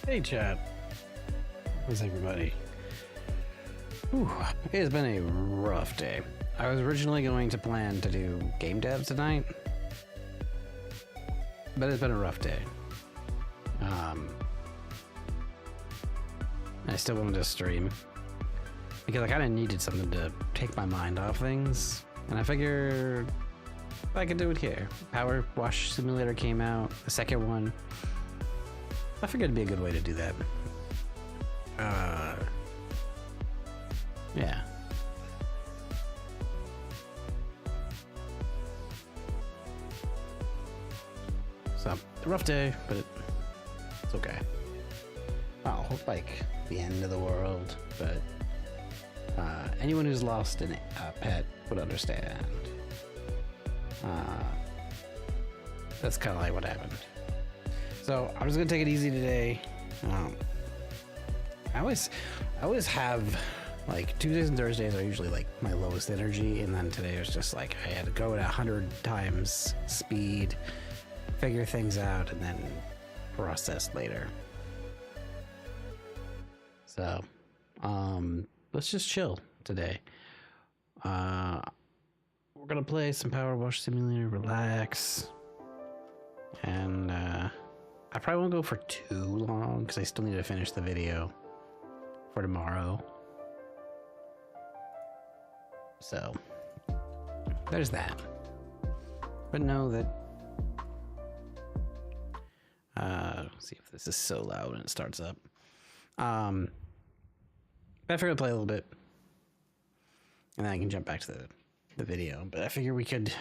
Hey chat, how's everybody? Whew, it has been a rough day. I was originally going to plan to do game dev tonight, but it's been a rough day. I still wanted to stream because I kind of needed something to take my mind off things, and I figured I could do it here. Power Wash Simulator came out, the second one. I figured it'd be a good way to do that. Yeah. So, a rough day, but it's okay. I'll hope like the end of the world, but anyone who's lost a pet would understand. That's kind of like what happened. So I'm just gonna take it easy today. I always have like Tuesdays and Thursdays are usually like my lowest energy, and then today was just like I had to go at 100 times speed, figure things out, and then process later. So let's just chill today. We're gonna play some Power Wash Simulator, relax, and I probably won't go for too long because I still need to finish the video for tomorrow. So there's that. But know that let's see if this is so loud when it starts up. I figured I'd play a little bit and then I can jump back to the video. But I figure we could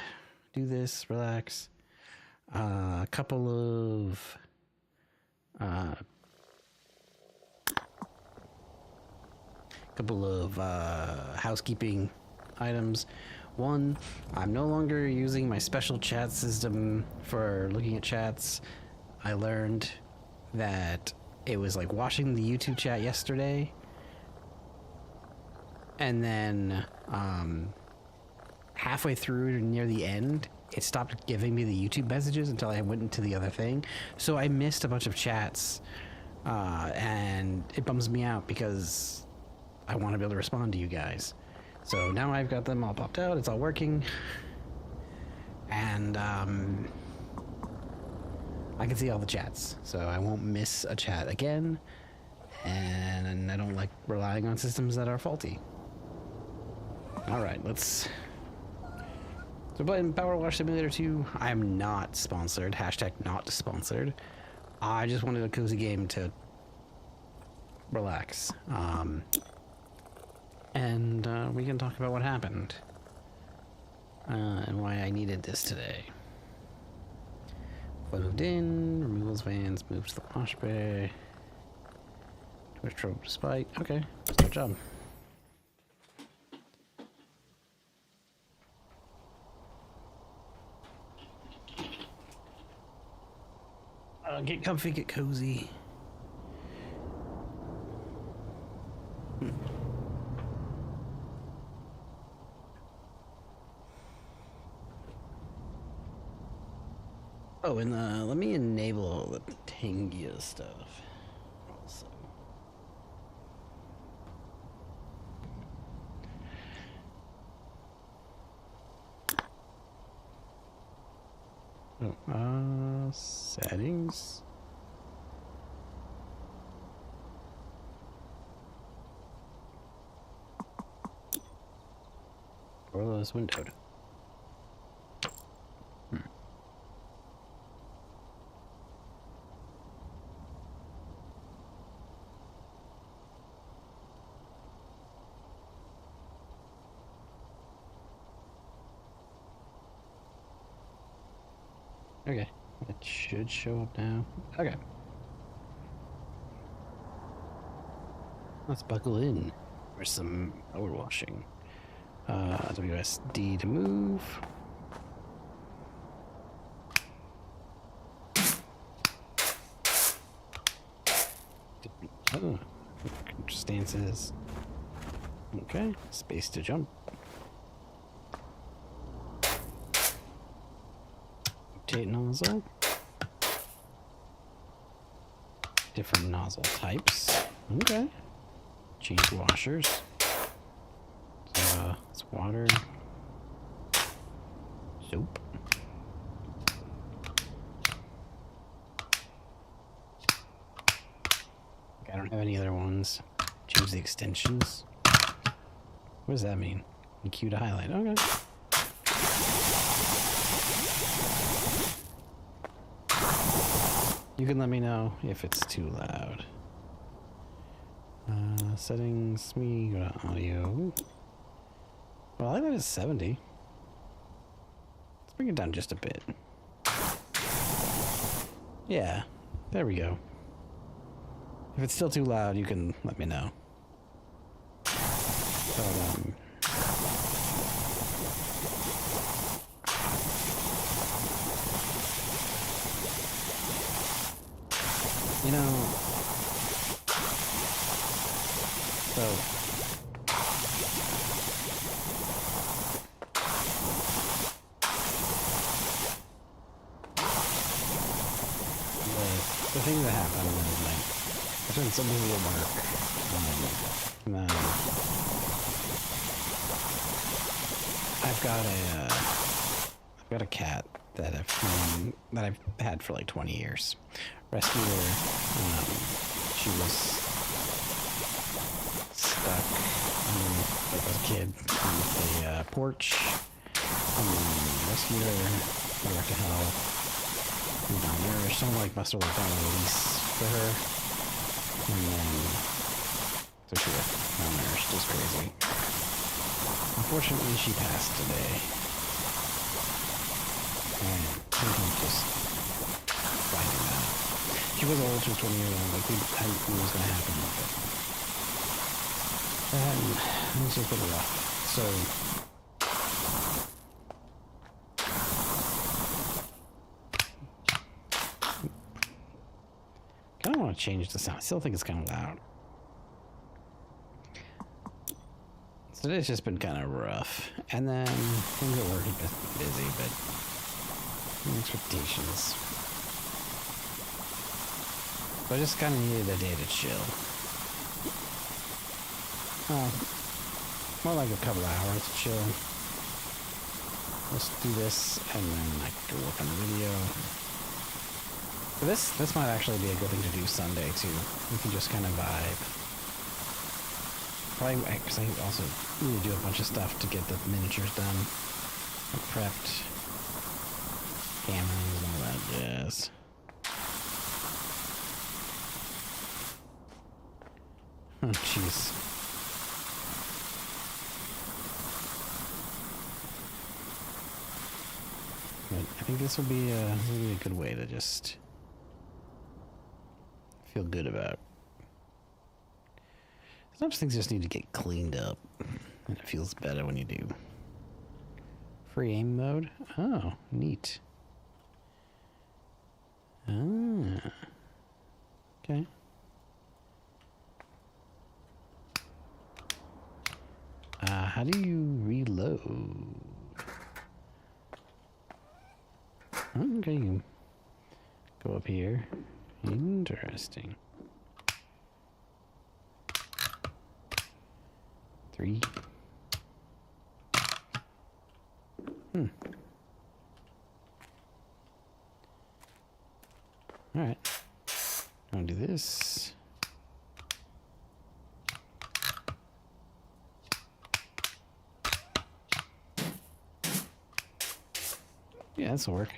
do this, relax. A couple of housekeeping items. One, I'm no longer using my special chat system for looking at chats. I learned that it was like watching the YouTube chat yesterday, and then halfway through near the end it stopped giving me the YouTube messages until I went into the other thing. So I missed a bunch of chats, and it bums me out because I want to be able to respond to you guys. So now I've got them all popped out, it's all working, and I can see all the chats, so I won't miss a chat again, and I don't like relying on systems that are faulty. Alright, so playing Power Wash Simulator 2. I am not sponsored. Hashtag not sponsored. I just wanted a cozy game to relax. And we can talk about what happened. And why I needed this today. I moved in, removals vans, moved to the wash bay. Twitch trouble spike. Okay, that's our job. Get comfy, get cozy. Oh, and let me enable all the Tangia stuff also. Oh, settings. Door is windowed. Okay, it should show up now. Okay. Let's buckle in for some power washing. WSD to move. Oh, stances. Okay, space to jump. Rotate nozzle. Different nozzle types. Okay. Change washers. So, it's water. Soap. Okay, I don't have any other ones. Change the extensions. What does that mean? EQ to highlight. Okay. You can let me know if it's too loud. Settings, we go to audio. Well, I think that is 70. Let's bring it down just a bit. Yeah, there we go. If it's still too loud, you can let me know. But, you know, so the thing that happened was like I was doing some little work, and then I've got a cat that I've had for like 20 years. Rescued her. She was stuck like as a kid on a porch. Rescued her. Got her to hell. Down there, someone like must have worked on a release for her, and then so she was down there. She's just crazy. Unfortunately, she passed today. And I think I'm just finding that. She was old, she was 20 years old, like I knew it was gonna happen, but it's just been rough. So I don't want to change the sound. I still think it's kind of loud. So today's just been kind of rough. And then things at work have been busy, but expectations. So I just kind of needed a day to chill. More like a couple of hours to chill. Let's do this, and then I can go work on the video. But this might actually be a good thing to do Sunday too. We can just kind of vibe. Probably because I also need to do a bunch of stuff to get the miniatures done, like prepped, cameras, and all that jazz. Oh jeez. But I think this will be a good way to just feel good about. Sometimes things just need to get cleaned up, and it feels better when you do. Free aim mode? Oh, neat. Ah. Okay. How do you reload? Okay, you go up here. Interesting. 3. Alright. I'm gonna do this. Yeah, this'll work.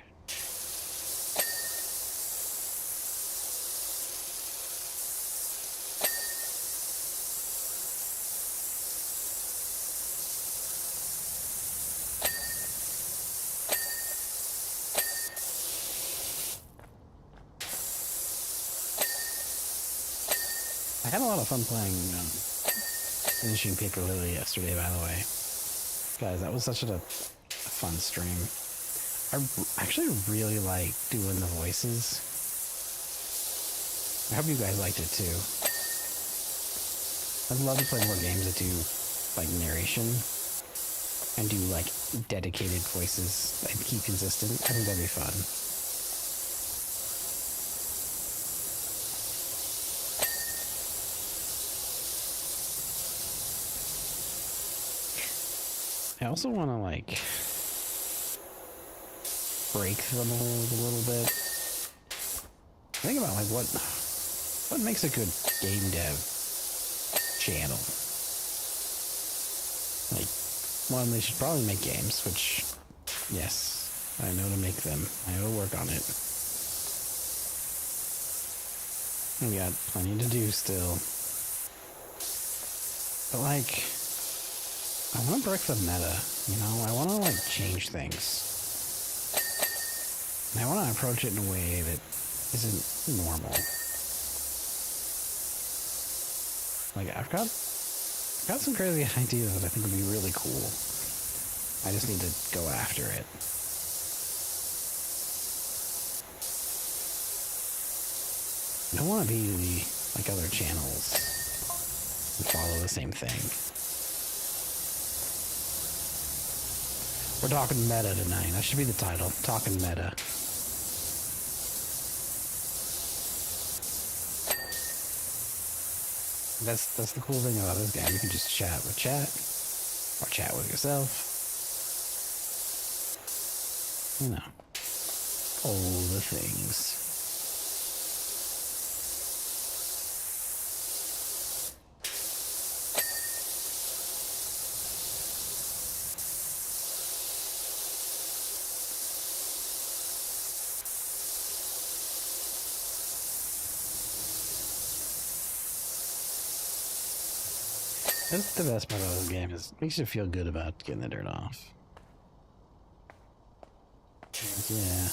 I had a lot of fun playing finishing Paper Lily yesterday, by the way. Guys, that was such a fun stream. I actually really like doing the voices. I hope you guys liked it too. I'd love to play more games that do like narration and do like dedicated voices and keep consistent. I think that'd be fun. I also want to like break the mold a little bit. Think about like what makes a good game dev channel. Like, one, they should probably make games, which, yes, I know to make them. I know to work on it. We got plenty to do still. But like, I want to break the meta, you know? I want to like change things. And I want to approach it in a way that isn't normal. Like, I've got some crazy ideas that I think would be really cool. I just need to go after it. I don't want to be like other channels and follow the same thing. We're talking meta tonight. That should be the title. Talking meta. That's the cool thing about this game. You can just chat with chat, or chat with yourself. You know, all the things. That's the best part of this game, is it makes you feel good about getting the dirt off. Yeah.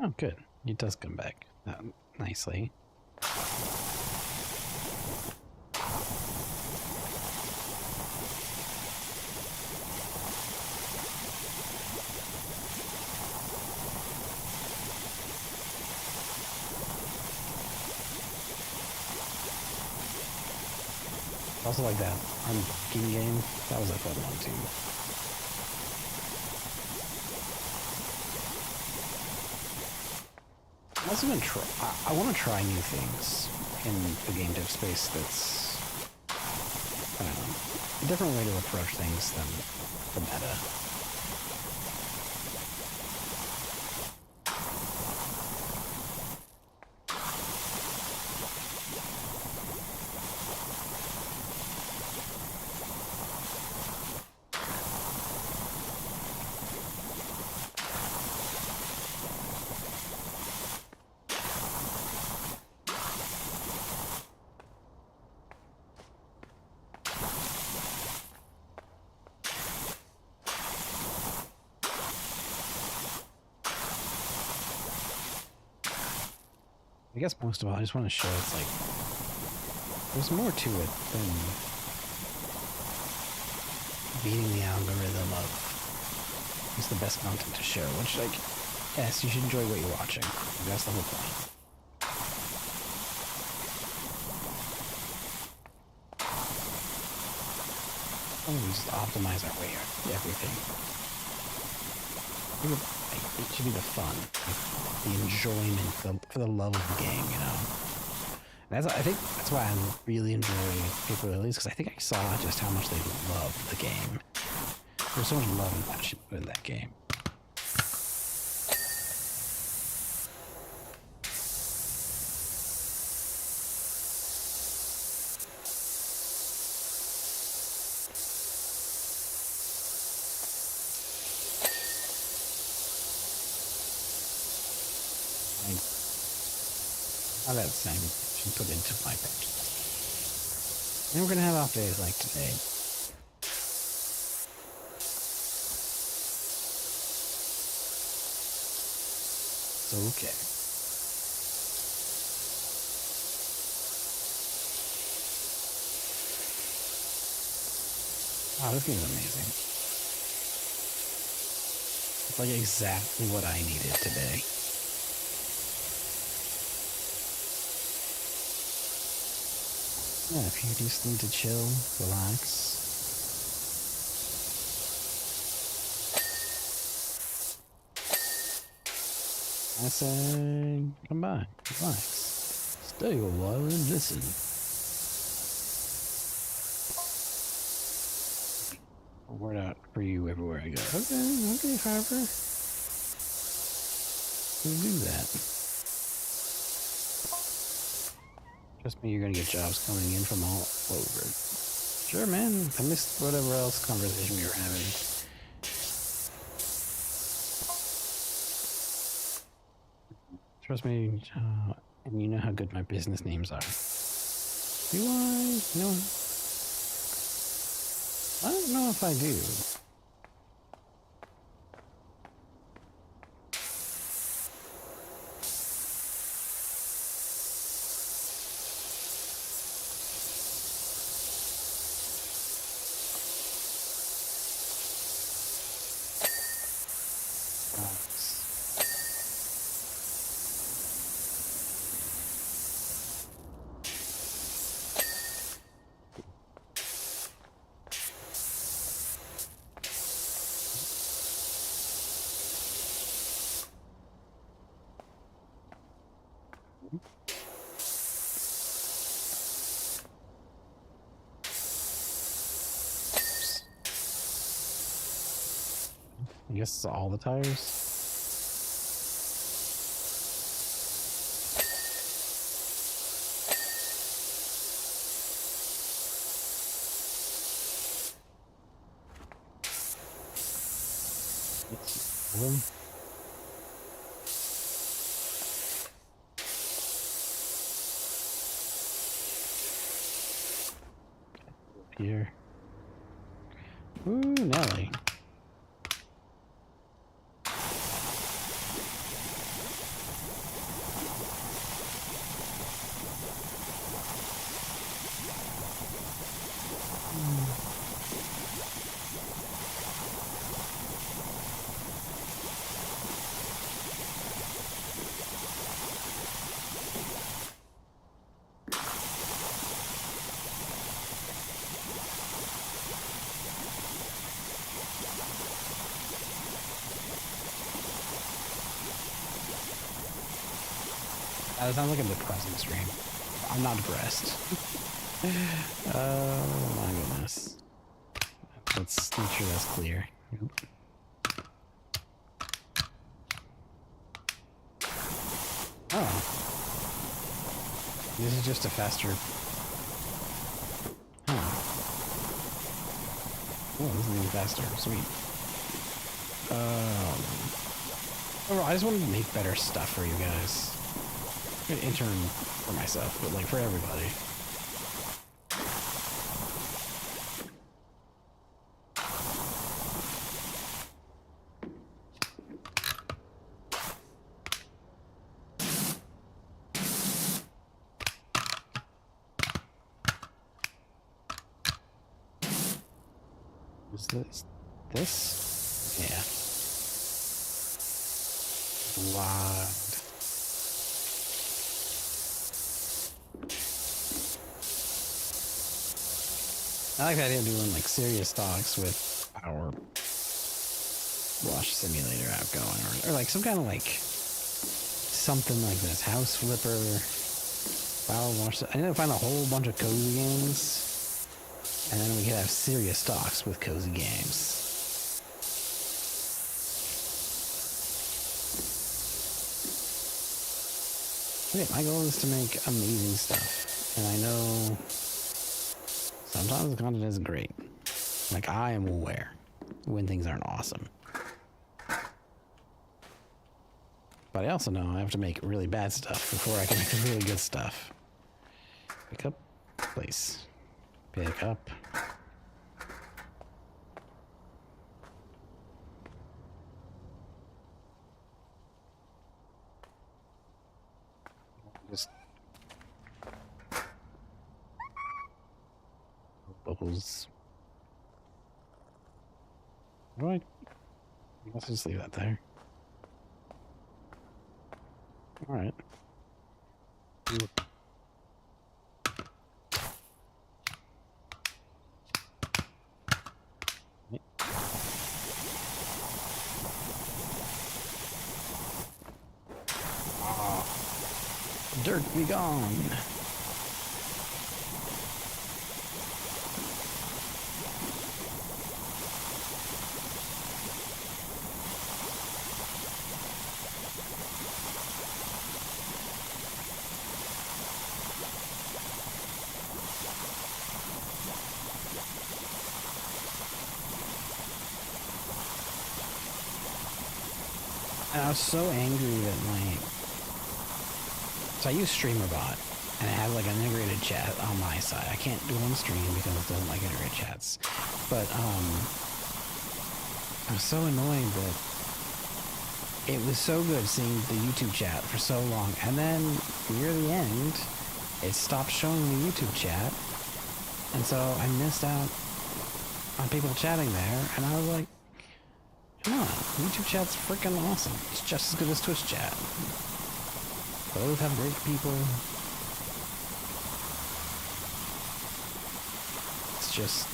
Oh, good. It does come back nicely. Also like that unlocking game, that was a fun one too. I'm also gonna try. I want to try new things in the game dev space. That's, I don't know, a different way to approach things than the meta. I guess most of all, I just want to show it's like, there's more to it than beating the algorithm of what's the best content to show, which, like, yes, you should enjoy what you're watching. That's the whole point. We just optimize our way to everything. It should be the fun, the enjoyment, for the love of the game, you know. And I think that's why I really enjoy Paper Lilies, because I think I saw just how much they loved the game. There's so much love and passion put in that game. How that same should put into my page. And we're gonna have off days like today. It's okay. Wow, this game's amazing. It's like exactly what I needed today. Yeah, if you just need to chill, relax. I said, come by, relax. Stay a while and listen. Word out for you everywhere I go. Okay, Harper. We'll do that. Trust me, you're gonna get jobs coming in from all over. Sure, man. I missed whatever else conversation we were having. Trust me, and you know how good my business names are. Do I? No. I don't know if I do. I guess it's all the tires. Here. Ooh, Nelly. That sounds like a depressing stream. I'm not depressed. Oh my goodness. Let's make sure that's clear. Oh. This is just a faster... Oh. Oh, this is even faster. Sweet. Oh, I just wanted to make better stuff for you guys. An intern for myself, but like for everybody. Is this? Yeah. Logged. I like the idea of doing like serious talks with our wash simulator app going, or like some kind of like something like this. House flipper, power wash. I need to find a whole bunch of cozy games, and then we could have serious talks with cozy games. Okay, my goal is to make amazing stuff, and I know sometimes the content isn't great. Like, I am aware when things aren't awesome. But I also know I have to make really bad stuff before I can make really good stuff. Pick up, place. Pick up. Just bubbles. Alright. Let's just leave that there. Alright. Dirt be gone. And I was so angry that so I use StreamerBot, and it has like an integrated chat on my side. I can't do it on stream because it doesn't like integrated chats. But I was so annoyed that it was so good seeing the YouTube chat for so long, and then near the end, it stopped showing the YouTube chat, and so I missed out on people chatting there, and I was like, come on, YouTube chat's freaking awesome. It's just as good as Twitch chat. Both have great people. It's just,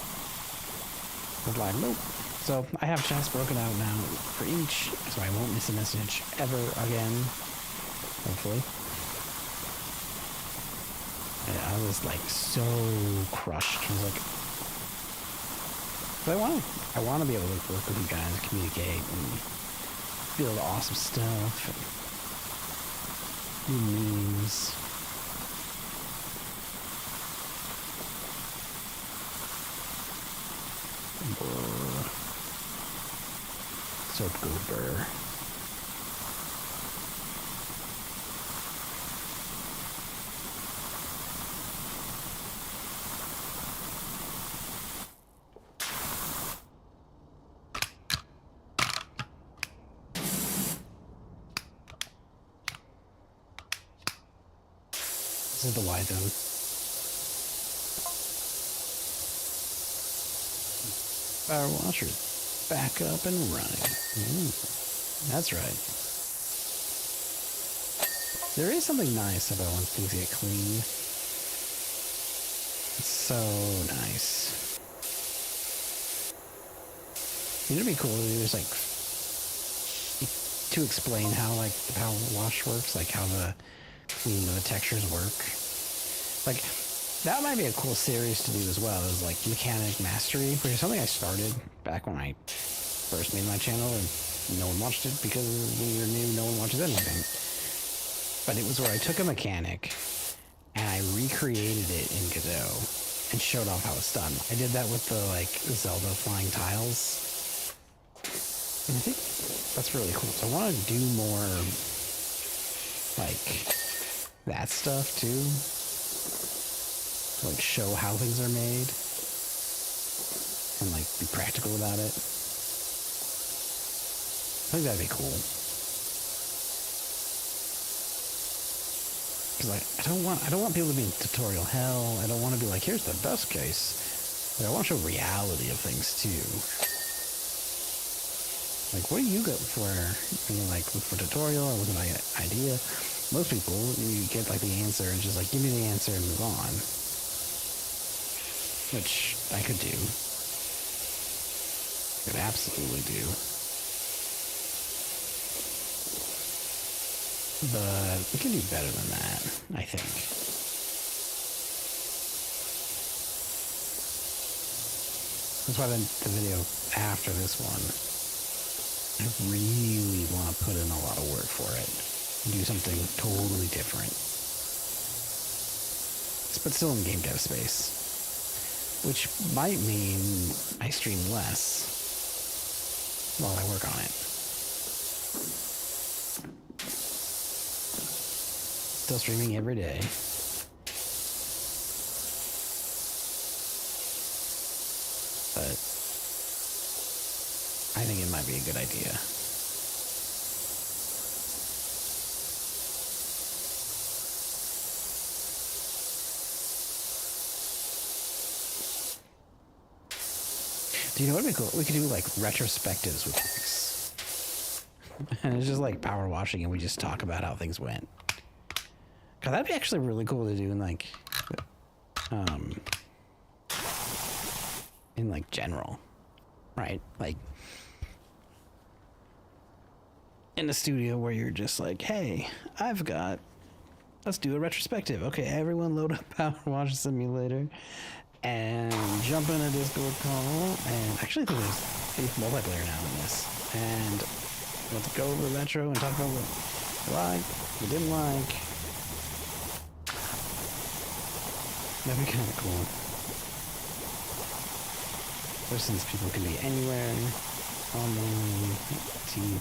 I was like, nope. So I have chats broken out now for each, so I won't miss a message ever again, hopefully. And I was like so crushed. I was like, but I want to be able to work with you guys, communicate, and build awesome stuff, and do memes. Soap goober. This is the Y zone. Power washer back up and running. That's right. There is something nice about when things get clean. It's so nice. It'd be cool to do is like to explain how like the power wash works, like how the cleaning of the textures work. Like that might be a cool series to do as well, as like mechanic mastery, which is something I started back when I first made my channel and no one watched it because when you're new, no one watches anything. But it was where I took a mechanic and I recreated it in Godot and showed off how it's done. I did that with the like Zelda flying tiles. And I think that's really cool. So I want to do more like that stuff too. Like show how things are made and like be practical about it. I think that'd be cool. Cause like I don't want people to be in tutorial hell. I don't want to be like, here's the best case. Like, I want to show reality of things too. Like, what do you go for? You know, like look for tutorial or with an idea. Most people, you get like the answer and just like give me the answer and move on. Which I could do. Could absolutely do. But we can do better than that, I think. That's why the video after this one, I really want to put in a lot of work for it. And do something totally different. But still in game dev space. Which might mean I stream less while I work on it. Still streaming every day. But I think it might be a good idea. Do you know what would be cool? We could do like retrospectives with things. And it's just like power washing and we just talk about how things went. God, that'd be actually really cool to do in like general. Right? Like in a studio where you're just like, hey, let's do a retrospective. Okay, everyone load up Power Wash Simulator and jump in a Discord call, and actually I think there's multiplayer now in this, and let's go over the retro and talk about what you liked, what you didn't like. That'd be kind of cool. Especially since people can be anywhere, online, team.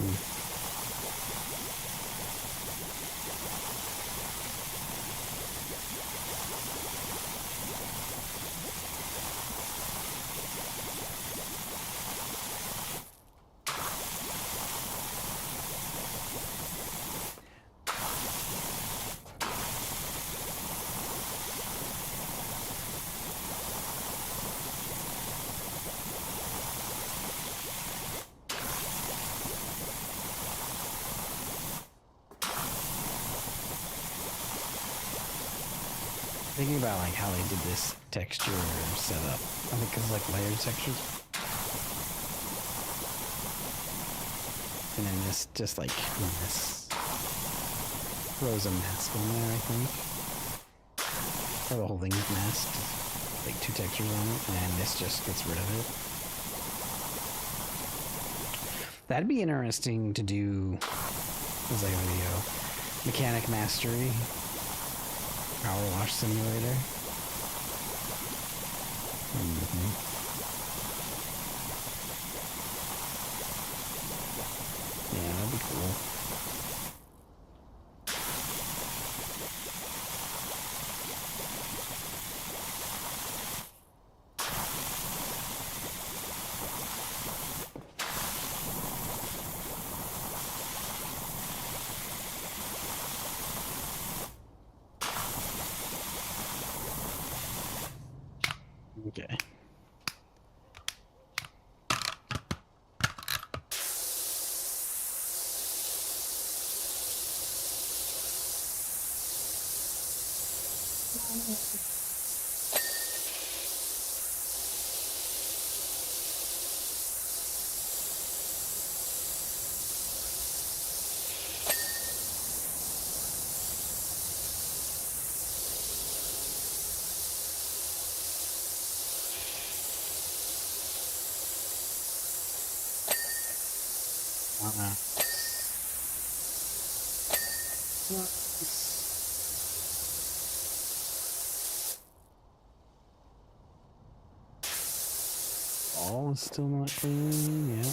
Thinking about like how they did this texture setup. I think it's like layered textures. And then this just like this throws a mask on there, I think. Or the whole thing is masked. Like 2 textures on it, and this just gets rid of it. That'd be interesting to do as like a video. Mechanic Mastery. Power Wash Simulator. Yeah, that'd be cool. Okay. All is still not clean. Yep.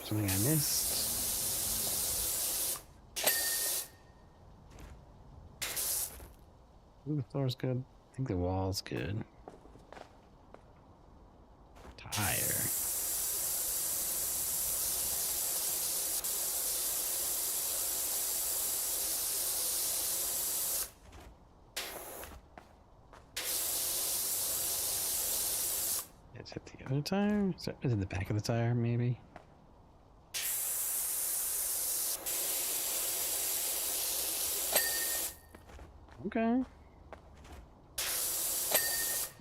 Something I missed. Ooh, the floor's good. I think the wall's good. Tire. Is it the other tire? Is it the back of the tire, maybe? Okay.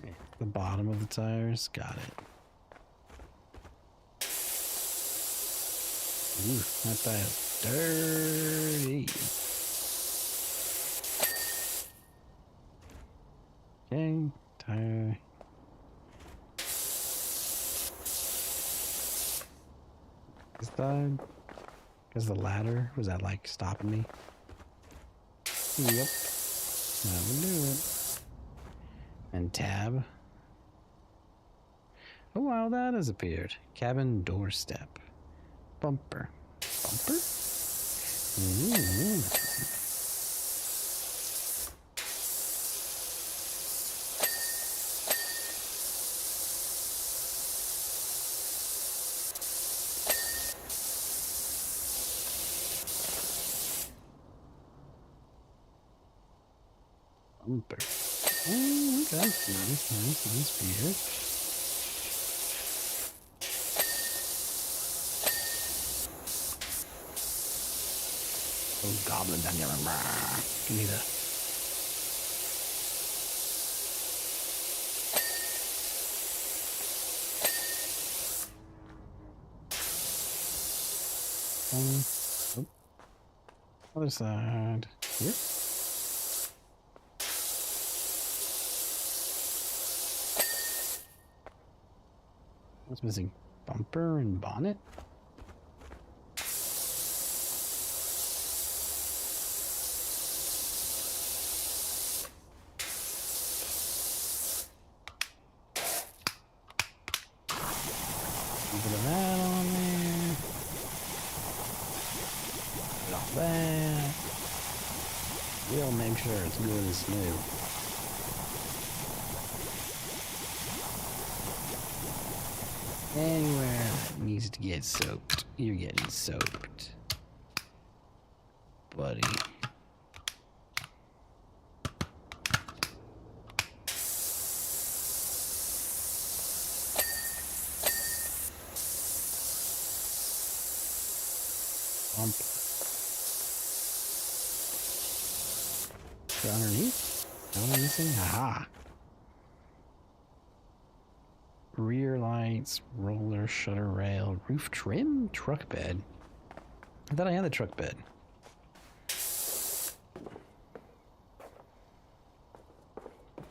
Yeah, the bottom of the tires. Got it. Ooh, that tire's dirty. Okay, tire. This died? Because the ladder? Was that like stopping me? Yep. That would do it. And tab. Oh wow, that has appeared. Cabin doorstep. Bumper. Bumper? Ooh. Bumper. Oh, okay. Nice beard. Oh, goblin down here. Give me the... oh. Other side. Here. What's missing? Bumper and bonnet? A bit of that on there. Put all that. We'll make sure it's good and smooth. Anywhere that needs to get soaked, you're getting soaked, buddy. Ump. Is it underneath? What am I missing? Aha! Rear lights, roller, shutter rail, roof trim, truck bed. I thought I had the truck bed.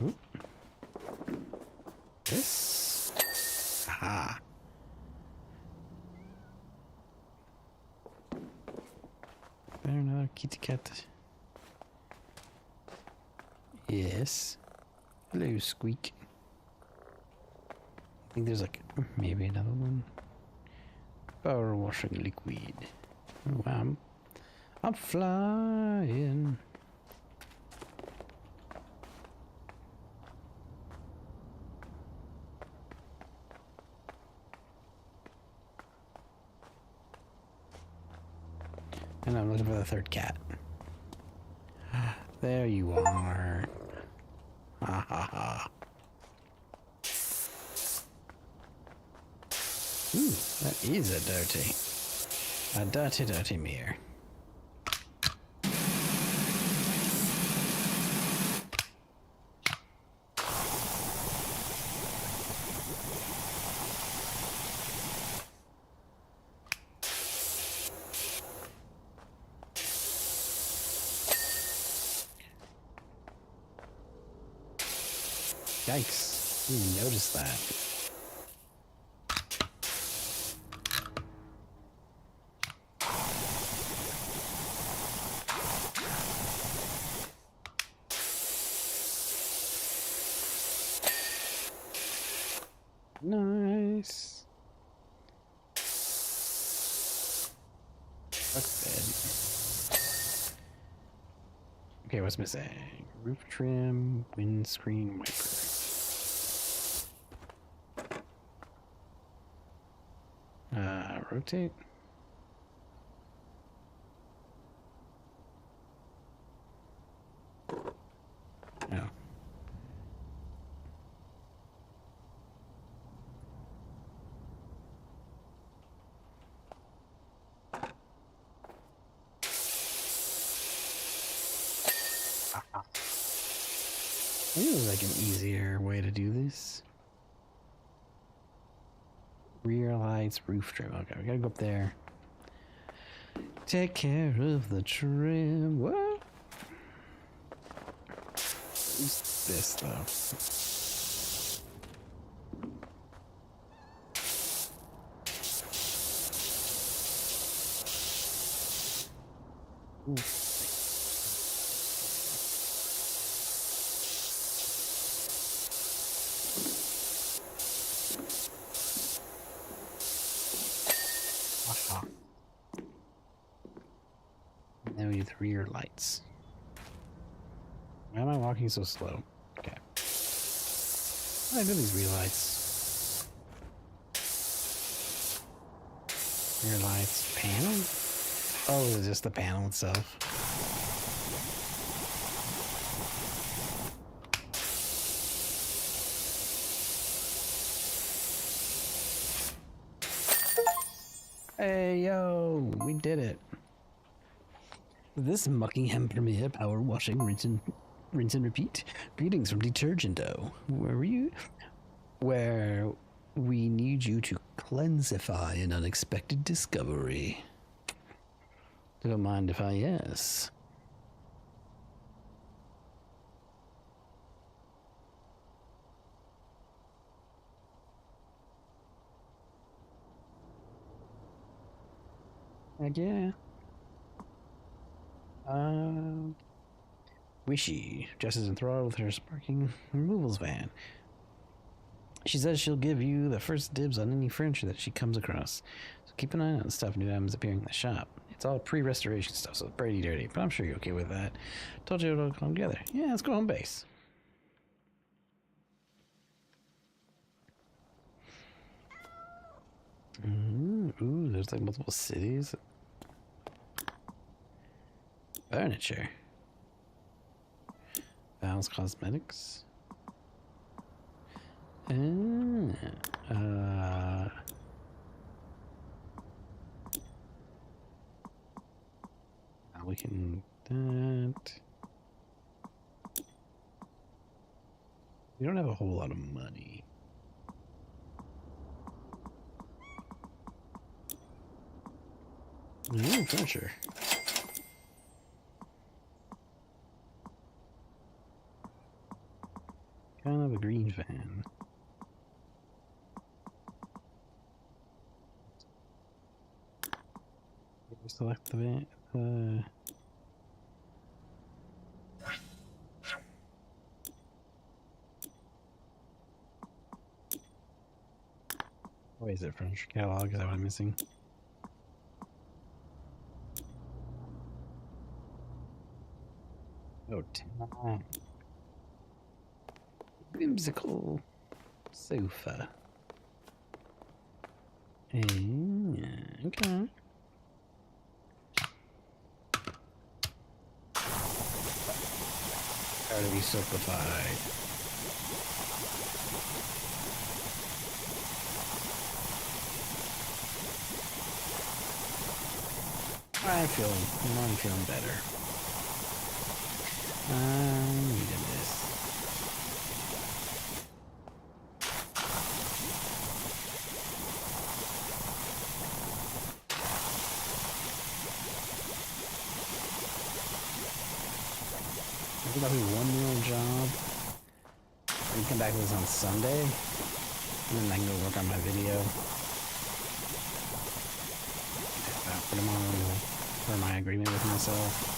Oop. This? Aha. Better another kitty cat. Yes. Hello, Squeak. I think there's like maybe another one. Power washing liquid. Oh, I'm flying. And I'm looking for the third cat. There you are. Ha ha ha. Ooh, that is a dirty mirror. Yikes, didn't even notice that. Nice. Truck bed. Okay, what's missing? Roof trim, windscreen wiper. Rotate. No. I think there's like an easier way to do this. Rear lights, roof trim. Okay, we gotta go up there. Take care of the trim. What? What's this though? Ooh. Now we have the rear lights. Why am I walking so slow? Okay. What do I do these rear lights? Rear lights panel? Oh, it's just the panel itself. Hey, yo, we did it. This Buckingham Premier Power Washing Rinse and Repeat. Greetings from Detergento. Where we need you to cleansify an unexpected discovery. Don't mind if I yes. Heck yeah. Wishy dresses enthralled with her sparking removals van. She says she'll give you the first dibs on any furniture that she comes across. So keep an eye on stuff new items appearing in the shop. It's all pre-restoration stuff, so it's pretty dirty, but I'm sure you're okay with that. Told you it'll come together. Yeah, let's go home base. Ooh, there's like multiple cities. Furniture. Val's Cosmetics. we can that. We don't have a whole lot of money. Ooh, furniture. Kind of a green fan. Select the van. What is it? Furniture catalog? Is that what I'm missing? Oh, 10. Whimsical sofa. Okay. How to be soapified. I'm feeling better. I needed this. I think I'll do one more job. We come back to this on Sunday, and then I can go work on my video. For tomorrow, for my agreement with myself.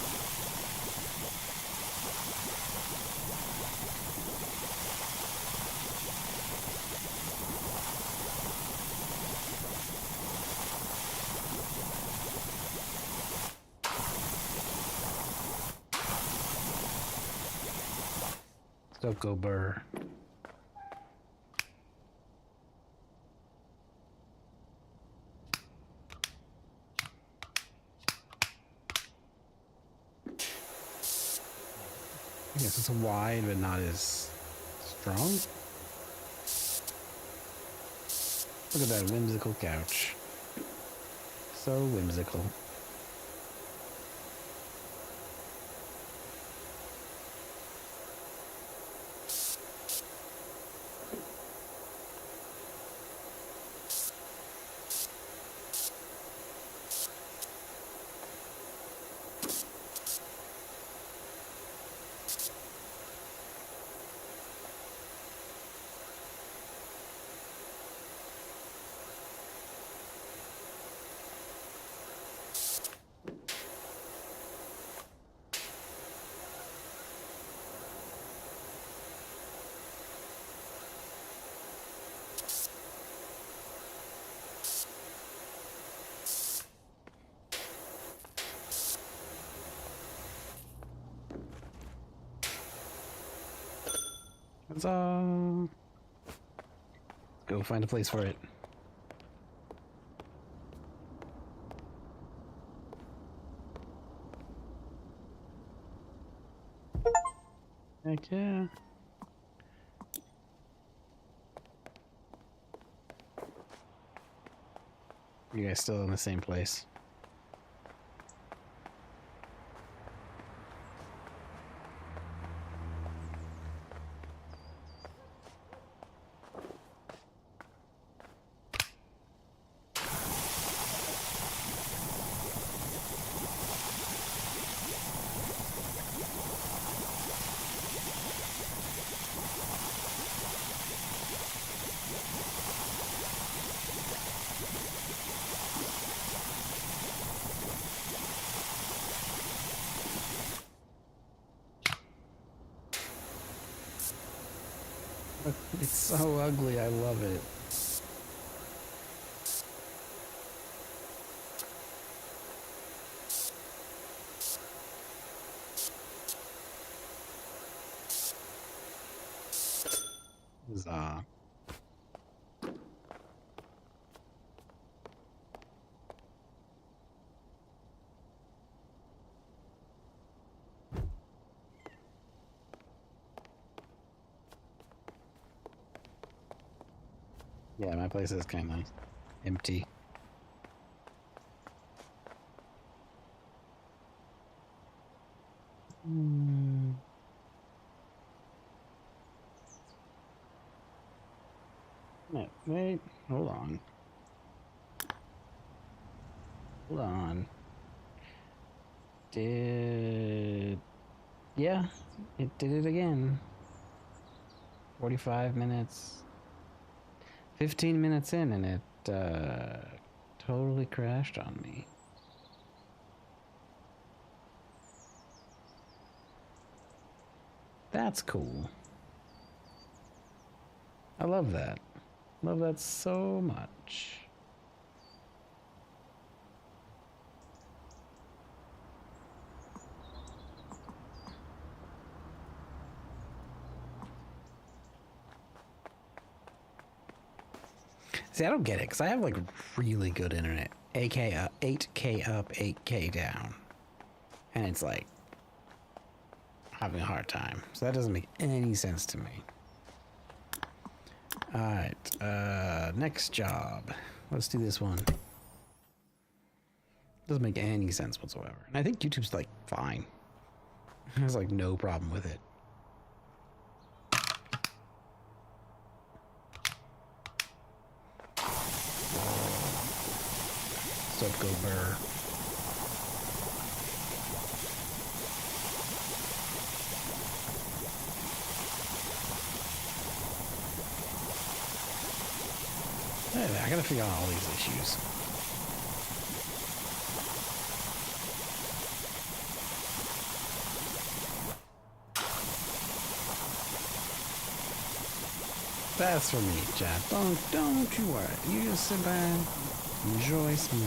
Cocoa burr. I guess it's wide, but not as strong. Look at that whimsical couch. So whimsical. Let's go find a place for it. Heck yeah. You guys still in the same place? It's so ugly, I love it. Huzzah. Yeah, my place is kind of empty. Wait, hold on. Hold on. Yeah, it did it again. 45 minutes. 15 minutes in, and it totally crashed on me. That's cool. I love that. Love that so much. See, I don't get it, because I have, like, really good internet. 8K up, 8K up, 8K down. And it's, like, having a hard time. So that doesn't make any sense to me. Alright, next job. Let's do this one. Doesn't make any sense whatsoever. And I think YouTube's, like, fine. There's, like, no problem with it. What's up, Go Burr? Hey, I gotta figure out all these issues. That's for me, Chad. Don't you worry. You just sit back, enjoy some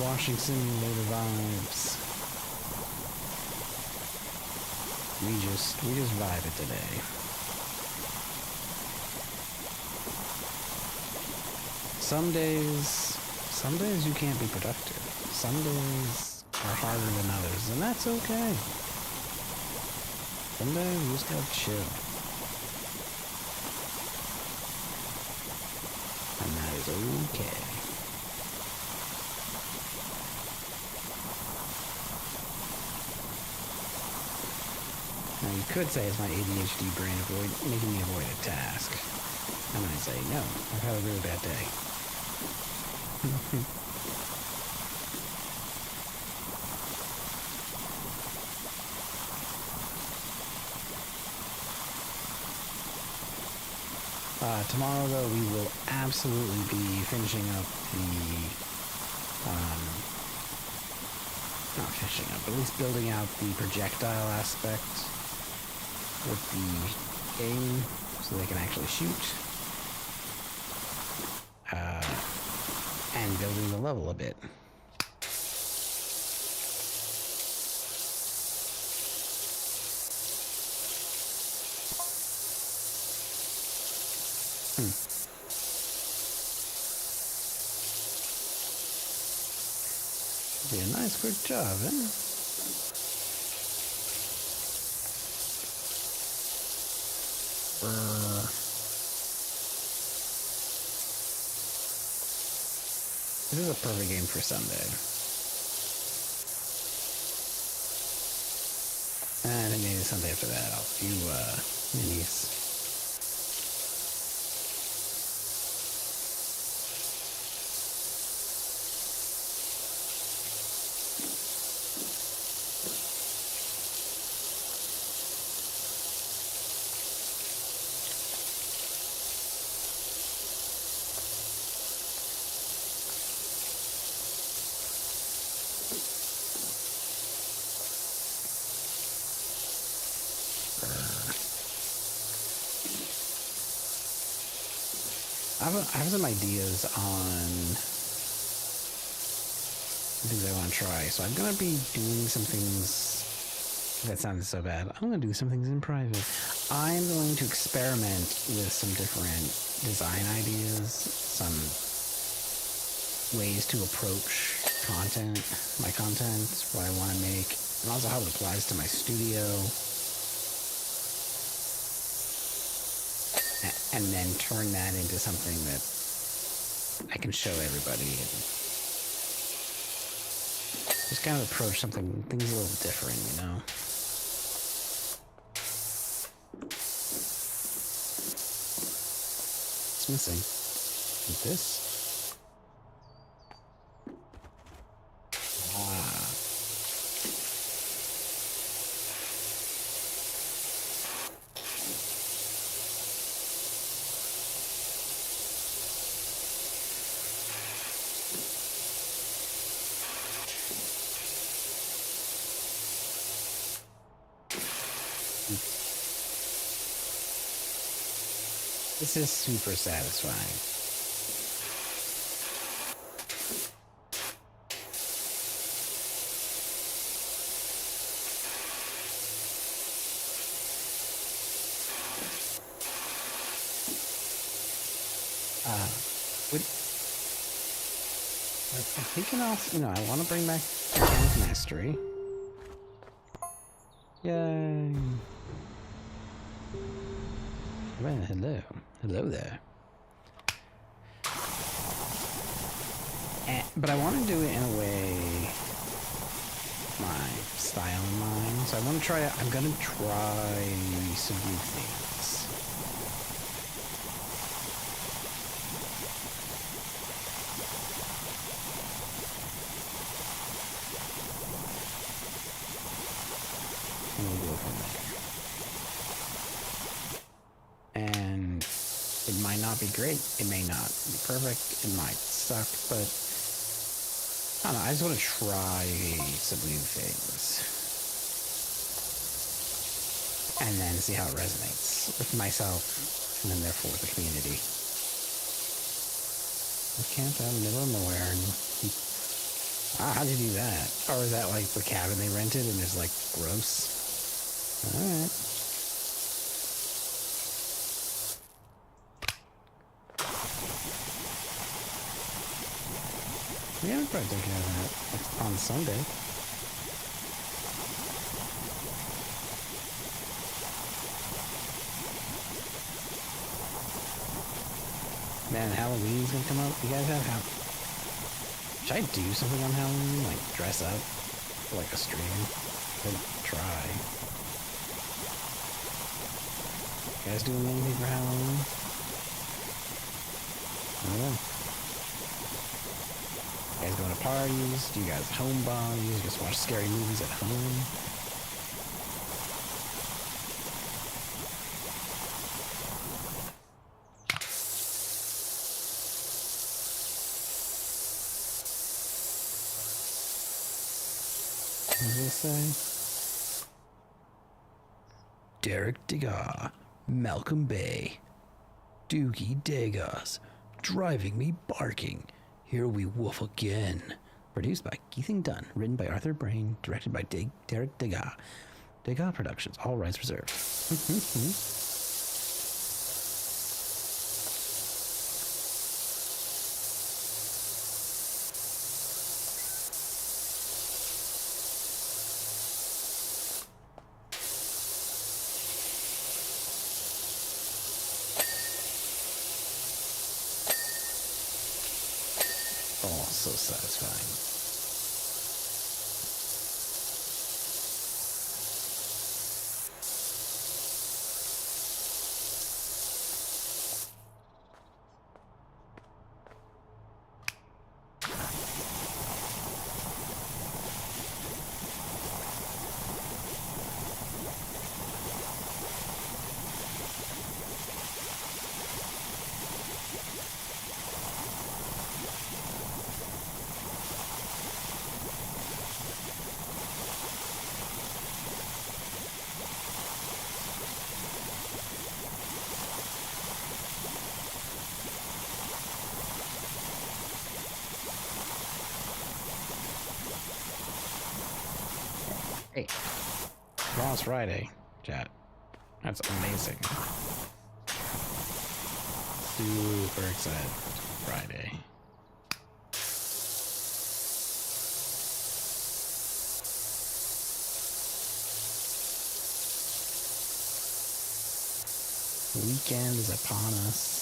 washing simulator vibes. We just vibe it today. Some days you can't be productive. Some days are harder than others, and that's okay. Some days you just gotta chill. And that is okay. Now you could say it's my ADHD brain making me avoid a task. And I say, no, I've had a really bad day. Tomorrow, though, we will absolutely be finishing up not finishing up, but at least building out the projectile aspect with the game so they can actually shoot. And building the level a bit. Be a nice quick job, eh? This is a perfect game for Sunday. And then maybe Sunday after that I'll do minis. I have some ideas on things I want to try, so I'm going to be doing some things. That sounded so bad. I'm going to do some things in private. I'm going to experiment with some different design ideas, some ways to approach my content, what I want to make, and also how it applies to my studio. And then turn that into something that I can show everybody and just kind of approach things a little different, you know? What's missing? Is this? Ah. This is super satisfying. I'm thinking also, I want to bring back Mechanic Mastery. Yay! Well, hello. Hello there. But I want to do it in a way, my style in mind. So I'm going to try some new things. And we'll go from there. And it might not be great. It may not be perfect. It might suck, but I don't know. I just want to try some new things. And then see how it resonates with myself and then therefore with the community. We camped out in the middle of nowhere and how'd you do that? Or is that like the cabin they rented and it's like gross? Alright. Yeah, we'll probably take care of that on Sunday. Man, Halloween's gonna come up. You guys have Should I do something on Halloween? Like dress up for like a stream? Could try. You guys doing anything for Halloween? I don't know. You guys going to parties? Do you guys homebomb? You just watch scary movies at home? What does it say? Derek Degas, Malcolm Bay, Doogie Degas, driving me barking. Here we woof again. Produced by Keithing Dunn, written by Arthur Brain, directed by Derek Degas. Degas Productions, all rights reserved. Oh, so satisfying. Hey, tomorrow's Friday, chat. That's amazing. Super excited. Friday. The weekend is upon us.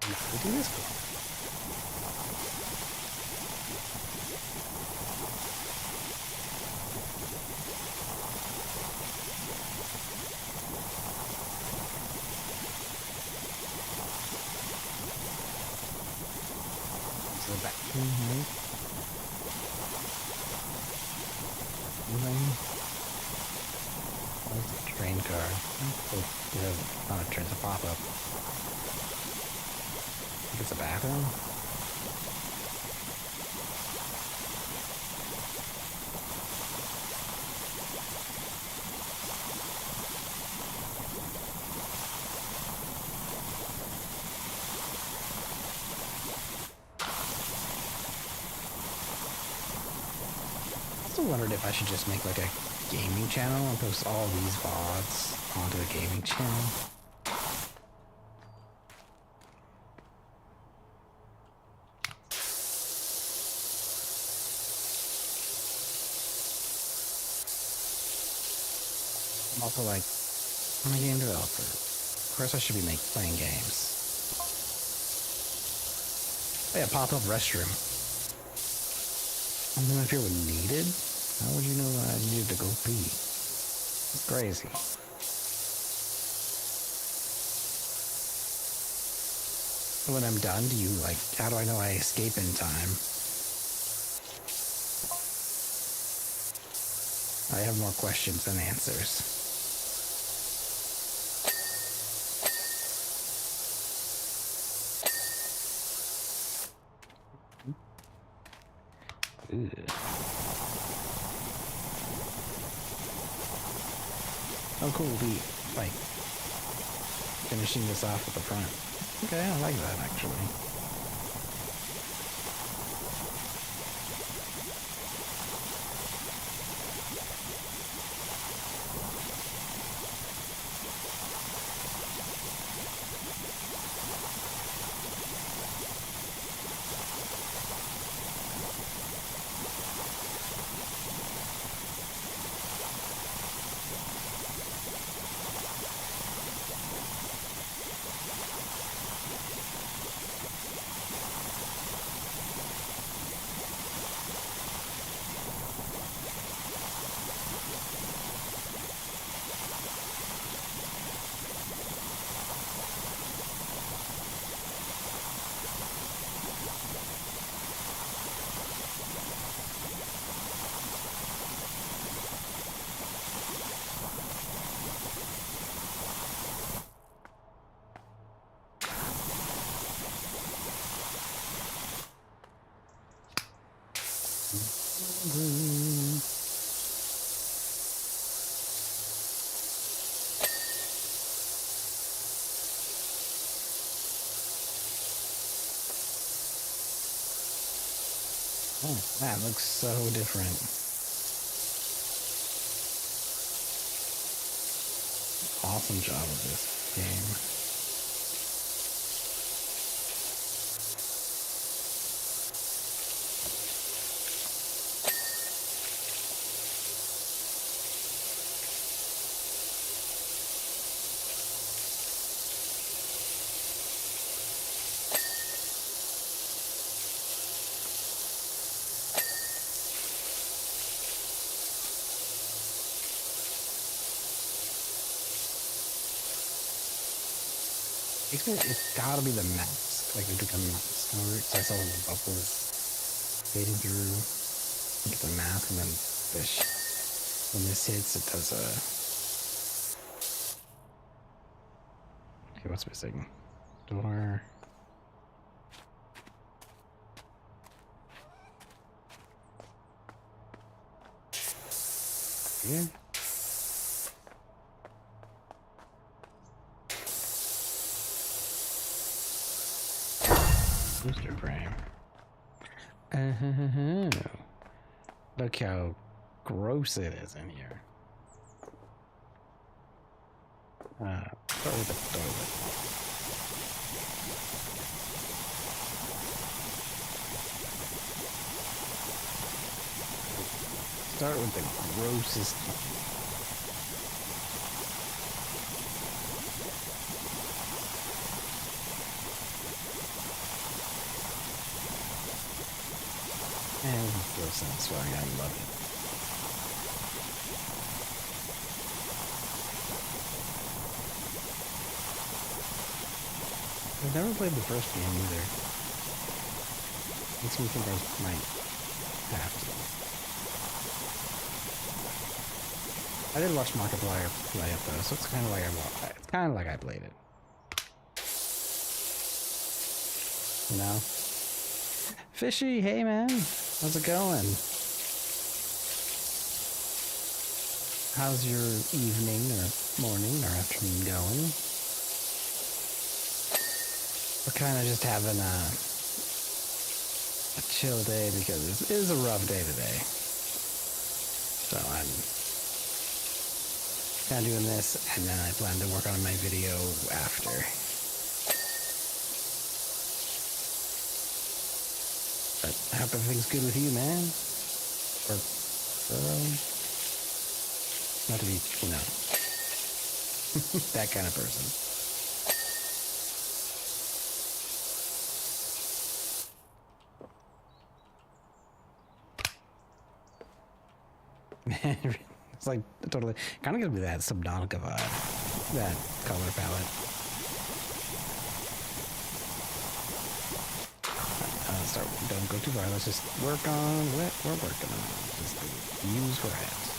We'll do this one. Back. That's a train car. Oh, not a train, it's a pop-up. I think it's a bathroom. I wondered if I should just make like a gaming channel and post all these VODs onto a gaming channel. I'm also like, I'm a game developer. Of course I should be playing games. Oh yeah, pop-up restroom. I don't know if you were needed. How would you know that I needed to go pee? It's crazy. When I'm done, how do I know I escape in time? I have more questions than answers. Ooh. Oh cool, we'll be like finishing this off at the front. Okay, I like that actually. Oh, that looks so different. Awesome job with this game. It's gotta be the mask. Like, they took a mask over it, so I saw the bubbles fading through. Get the mask, and then fish. When this hits, it does a... Okay, what's missing? Door... Yeah. Booster frame. Look how gross it is in here. Start with the toilet. Start with the grossest. satisfying. I love it. I've never played the first game either. Makes me think I might have to. I did watch Markiplier play it though, so it's kind of like I played it. You know? Fishy, hey man, how's it going? How's your evening or morning or afternoon going? We're kind of just having a chill day because it is a rough day today. So I'm kind of doing this, and then I plan to work on my video after. But I hope everything's good with you, man. Or not to be, you know, that kind of person. It's like totally kind of gives me that Subnautica vibe, that color palette. Don't go too far. Let's just work on what we're working on. Just use grass.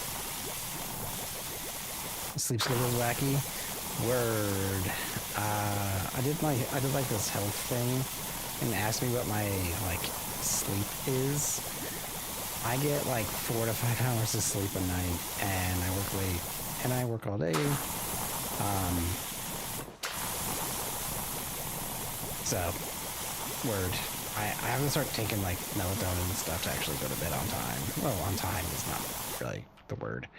Sleep's a little wacky. Word. I did like this health thing, and asked me what my like sleep is. I get like 4 to 5 hours of sleep a night, and I work late, and I work all day. So, word. I have to start taking like melatonin and stuff to actually go to bed on time. Well, on time is not really the word.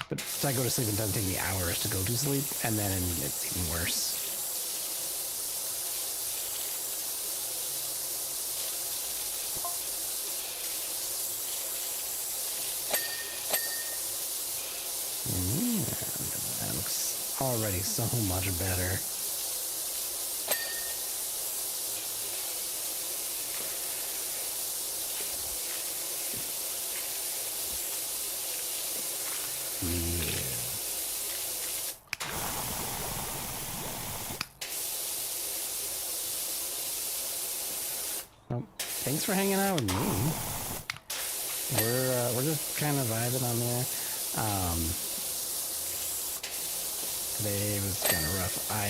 But so I go to sleep, it doesn't take me hours to go to sleep, and then it's even worse. That looks already so much better. Well, thanks for hanging out with me. We're just kind of vibing on there. Today was kind of rough. I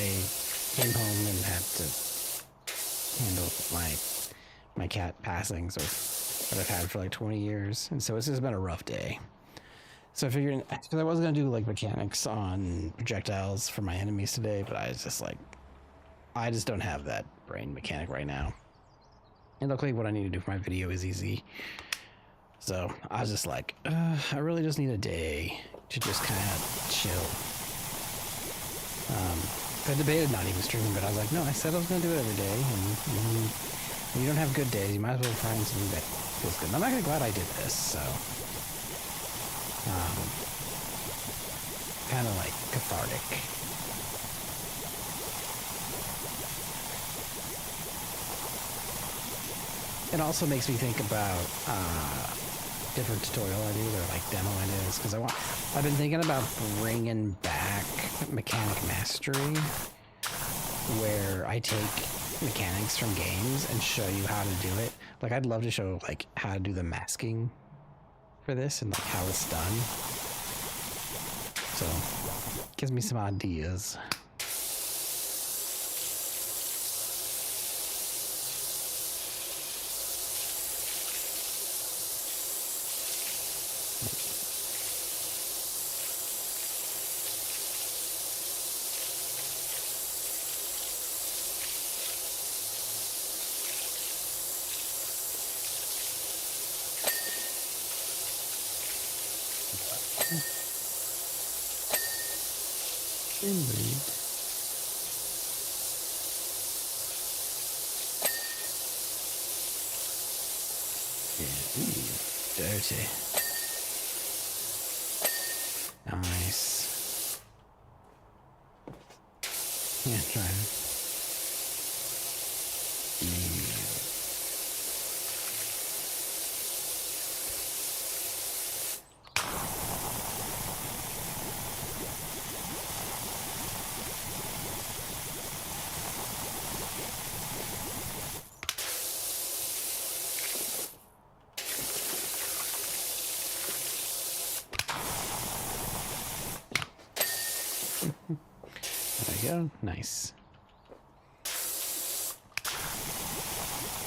came home and had to handle my cat passing, so that I've had for like 20 years, and so it's just been a rough day. So I figured, because I was gonna do like mechanics on projectiles for my enemies today, but I was just like, I just don't have that brain mechanic right now. And luckily what I need to do for my video is easy. So I was just like, I really just need a day to just kind of chill. I debated not even streaming, but I was like, no, I said I was going to do it every day. And when you don't have good days, you might as well find something that feels good. And I'm actually glad I did this, so. Kind of like cathartic. It also makes me think about different tutorial ideas or like demo ideas, because I've been thinking about bringing back mechanic mastery, where I take mechanics from games and show you how to do it. Like I'd love to show like how to do the masking for this and like how it's done. So gives me some ideas. Indeed. Yeah, ooh, dirty. Nice. Yeah, try it. There we go. Nice.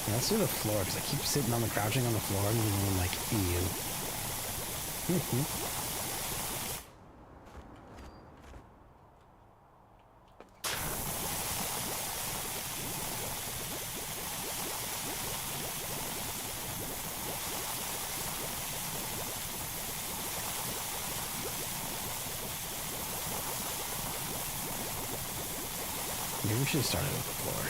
Yeah, let's do the floor, because I keep sitting on the crouching on the floor and I'm like, ew. Maybe we should have started with the floor.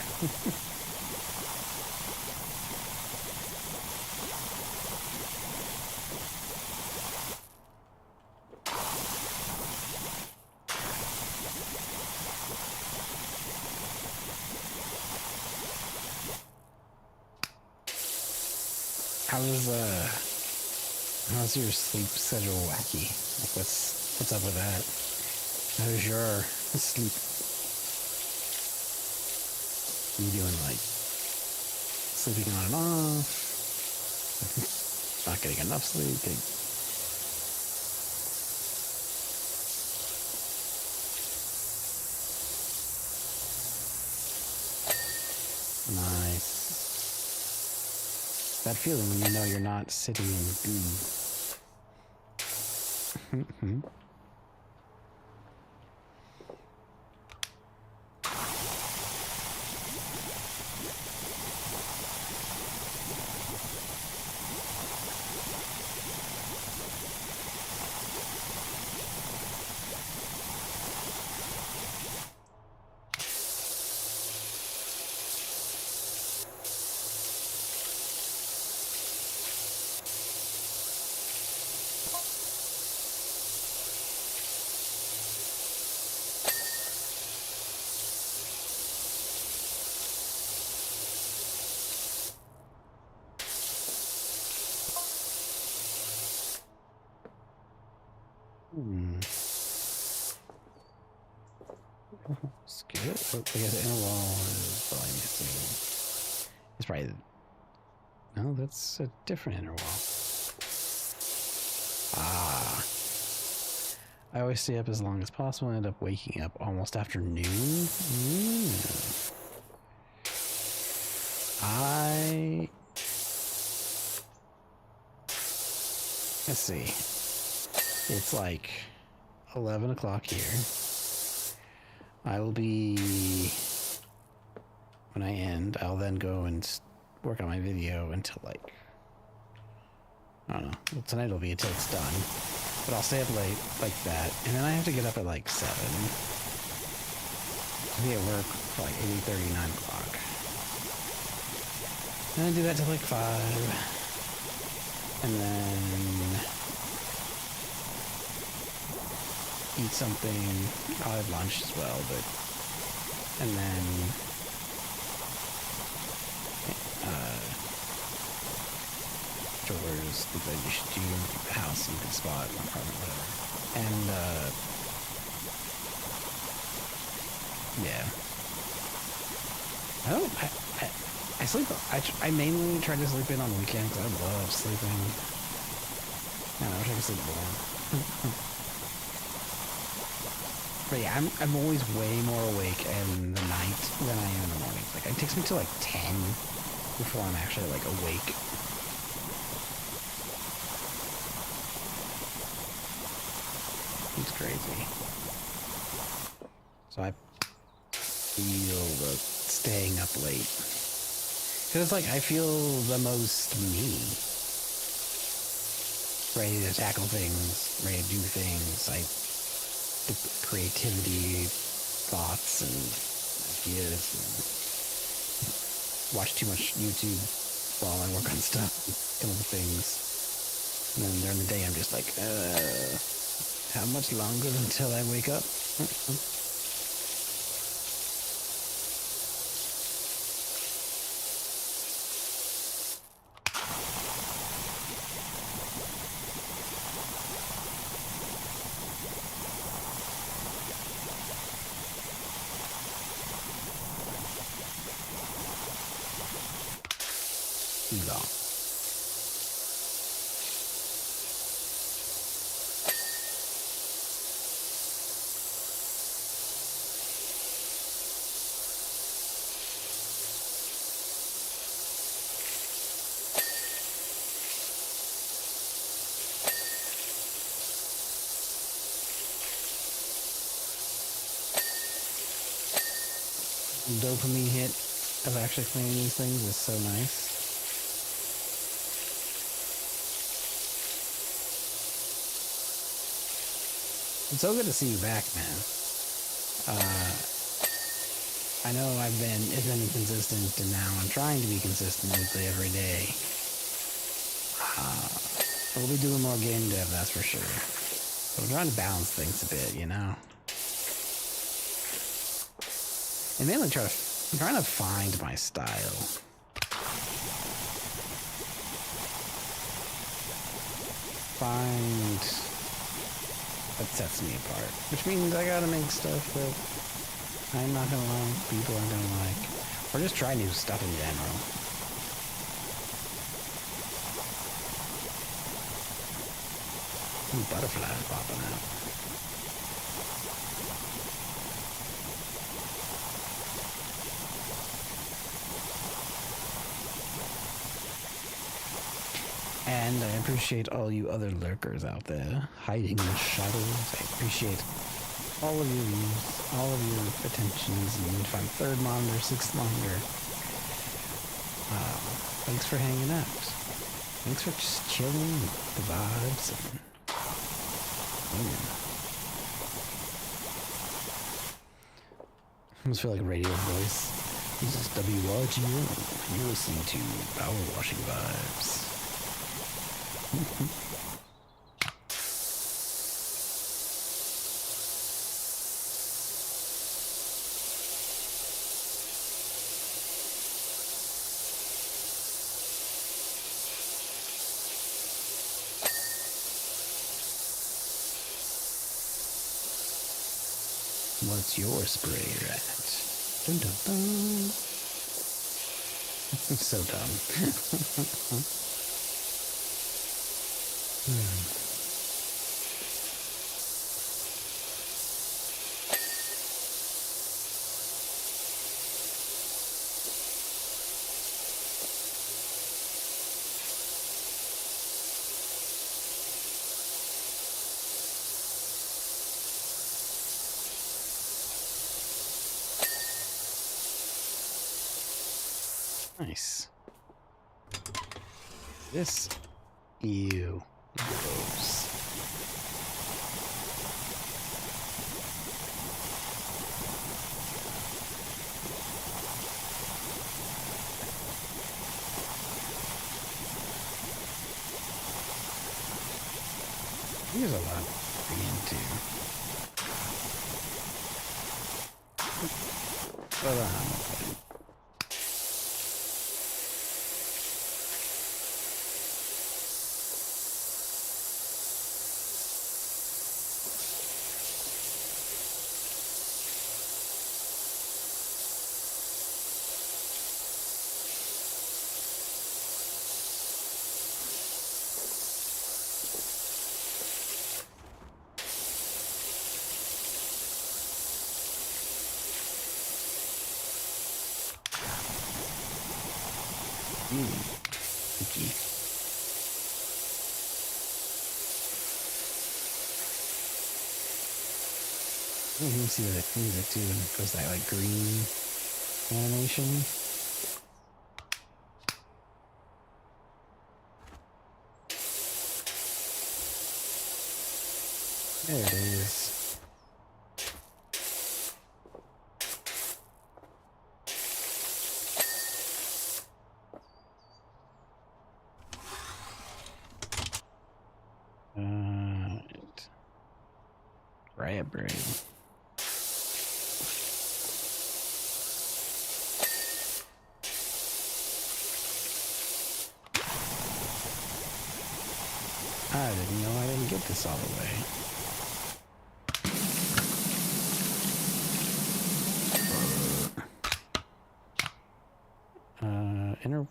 How's your sleep schedule wacky? Like what's up with that? How's your sleep? Are you doing like sleeping on and off? Not getting enough sleep? Nice. That feeling when you know you're not sitting in goo. Skip it. Oh, I guess inner wall is probably missing. It's probably. No, that's a different inner wall. Ah. I always stay up as long as possible and end up waking up almost after noon. Let's see. It's like 11 o'clock here. I will be, when I end, I'll then go and work on my video until like, I don't know, well, tonight will be until it's done, but I'll stay up late like that, and then I have to get up at like 7, I'll be at work for like 8:30, 9 o'clock, and I do that till like 5, and then eat something. I'll have lunch as well, but and then chores that you should do, the house you can spot, my apartment, whatever. And yeah. I sleep. I mainly try to sleep in on the weekend because I love sleeping. I wish I could sleep more. But yeah, I'm always way more awake in the night than I am in the morning. Like, it takes me till like 10 before I'm actually like awake. It's crazy. So I feel the staying up late. Because it's like I feel the most me. Ready to tackle things, ready to do things. The creativity, thoughts, and ideas, and watch too much YouTube while I work on stuff, come up with things. And then during the day, I'm just like, how much longer until I wake up? Long. dopamine hit of actually cleaning these things is so nice. It's so good to see you back, man. I know it's been inconsistent, and now I'm trying to be consistent with it every day. We'll be doing more game dev, that's for sure. But I'm trying to balance things a bit, you know? And mainly I'm trying to find my style. Find what sets me apart. Which means I gotta make stuff that I'm not gonna like, people aren't gonna like. Or just try new stuff in general. Ooh, butterflies popping out. And I appreciate all you other lurkers out there, hiding in the shadows. I appreciate all of your views, all of your attentions, and if I'm third monitor, sixth monitor. Thanks for hanging out. Thanks for just chilling with the vibes. And, I almost feel like a radio voice. This is WRGO. You're listening to Power Washing Vibes. What's your spray rat? Dun dun dun. So dumb. Nice. This, ew, gross. There's a lot to be into. But Icky. You can see the music too, and it goes that like green animation. There it is. Crab brain. I didn't know I didn't get this all the way. Inner.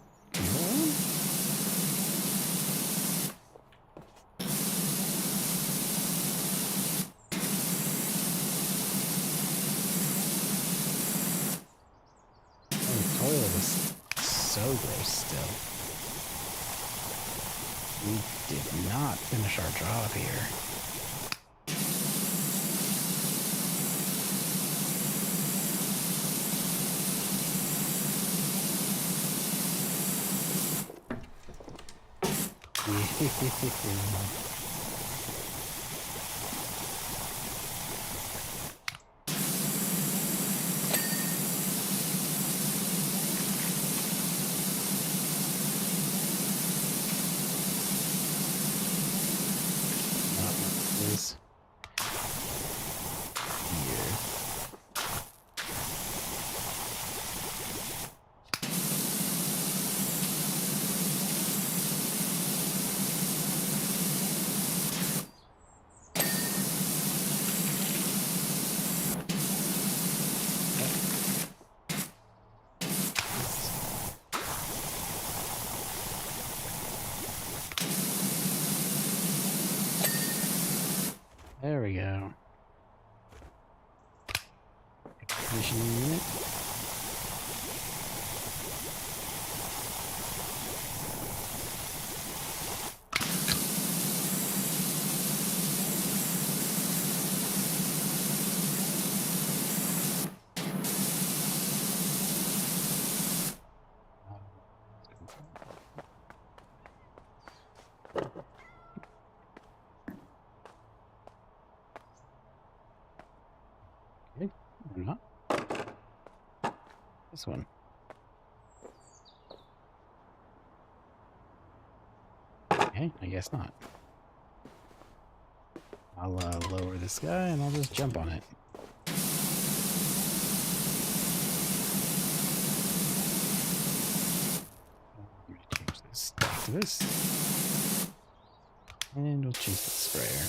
So gross still. We did not finish our job here. Is here. There we go. Conditioning unit. Okay, or not. This one. Okay, I guess not. I'll lower this guy and I'll just jump on it. Let me change this back to this. And we'll change the sprayer.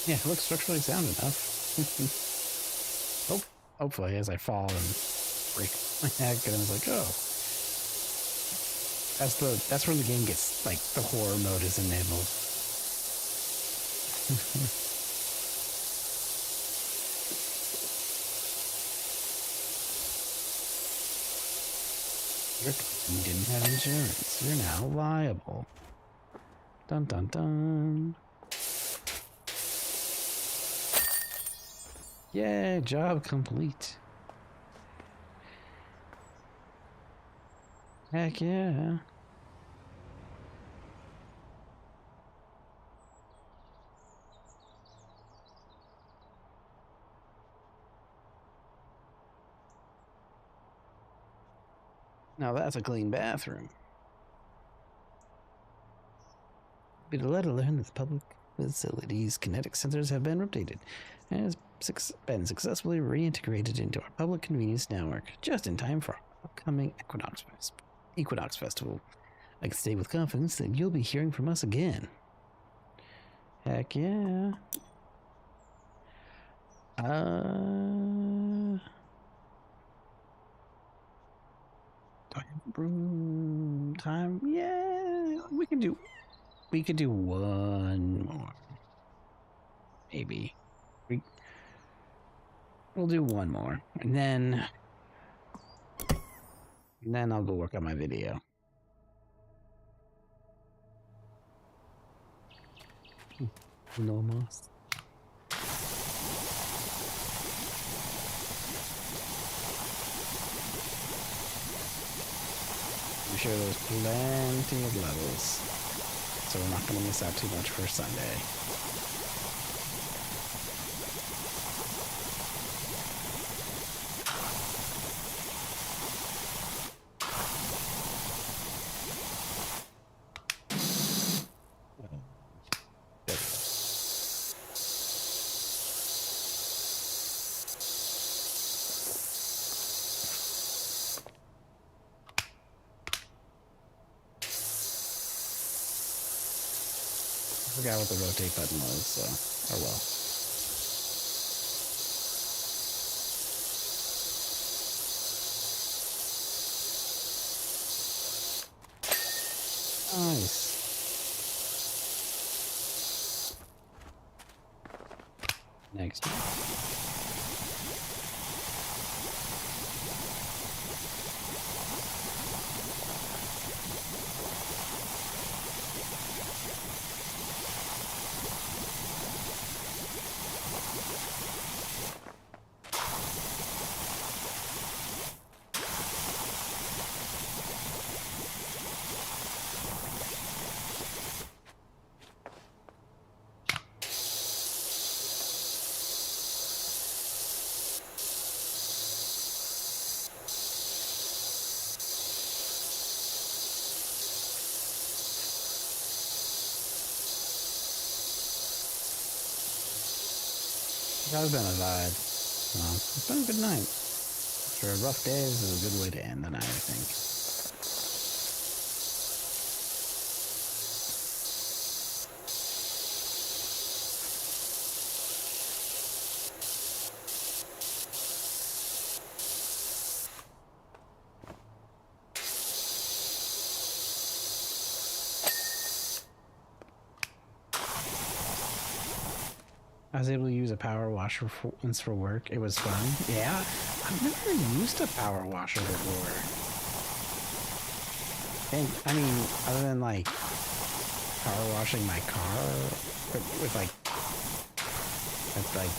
Yeah, it looks structurally sound enough. Hopefully, as I fall and break my neck, and I was like, oh, that's when the game gets like the horror mode is enabled. You didn't have insurance. You're now liable. Dun dun dun. Yeah, job complete. Heck yeah. Now that's a clean bathroom. Be delighted to learn that the public facilities kinetic sensors have been updated and has been successfully reintegrated into our public convenience network just in time for our upcoming Equinox Festival. I can say with confidence that you'll be hearing from us again. Heck yeah. Time. Yeah, we could do one more. Maybe. We'll do one more. And then I'll go work on my video. Almost. I'm sure there's plenty of levels, so we're not going to miss out too much for Sunday. I forgot what the rotate button was, so oh well. Nice. Next. It's been a vibe. It's been a good night. After a rough day, this is a good way to end the night, I think. I was able to use a power washer once for work. It was fun. Yeah, I've never used a power washer before. And I mean, other than like power washing my car with like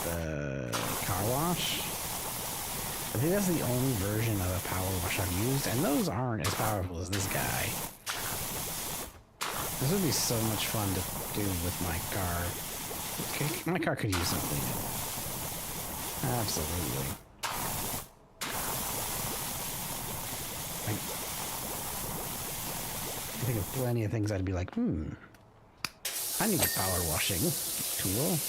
the car wash. I think that's the only version of a power wash I've used, and those aren't as powerful as this guy. This would be so much fun to do with my car. My car could use some cleaning. Absolutely. I think of plenty of things I'd be like, I need a power washing tool.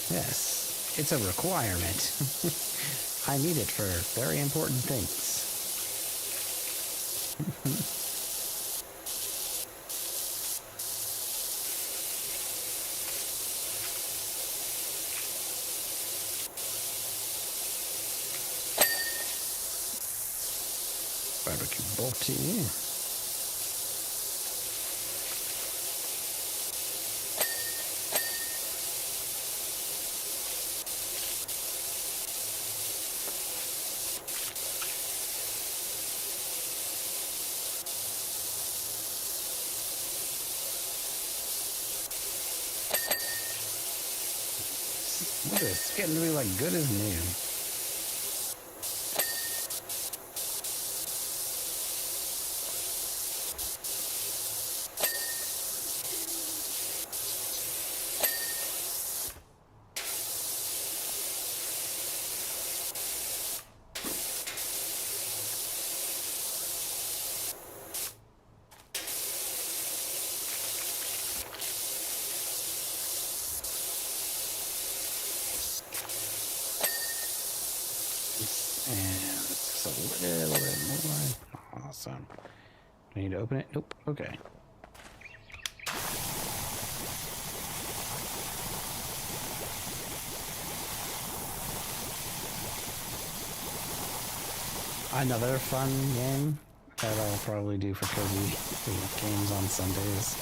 Yes, it's a requirement. I need it for very important things. Barbecue bolty. Look at this, it's getting to be like good as new. And it's just a little bit more. Awesome. Do I need to open it? Nope. Okay. Another fun game that I'll probably do for cozy games on Sundays.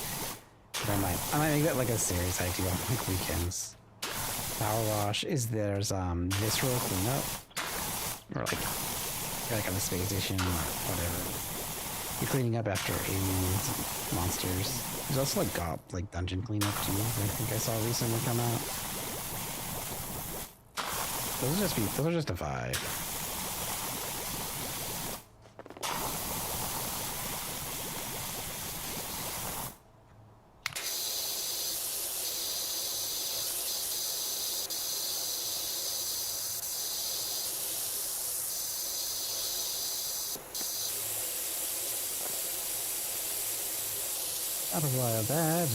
I might make that like a series I do on like weekends. Power wash is there's visceral cleanup. Or like on the space station or whatever. You're cleaning up after aliens, monsters. There's also like dungeon cleanup too. I think I saw recently come out. Those are just a vibe. Not a while bad.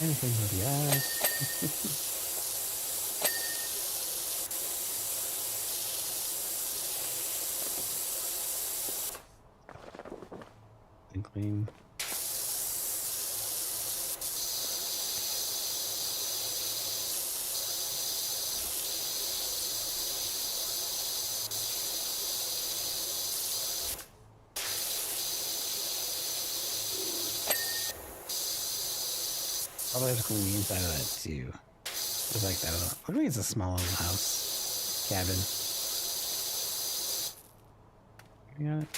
Anything with the eyes. And clean. Probably have to clean the inside of that too. Just like that. I think it's a small little house. Cabin. You got it?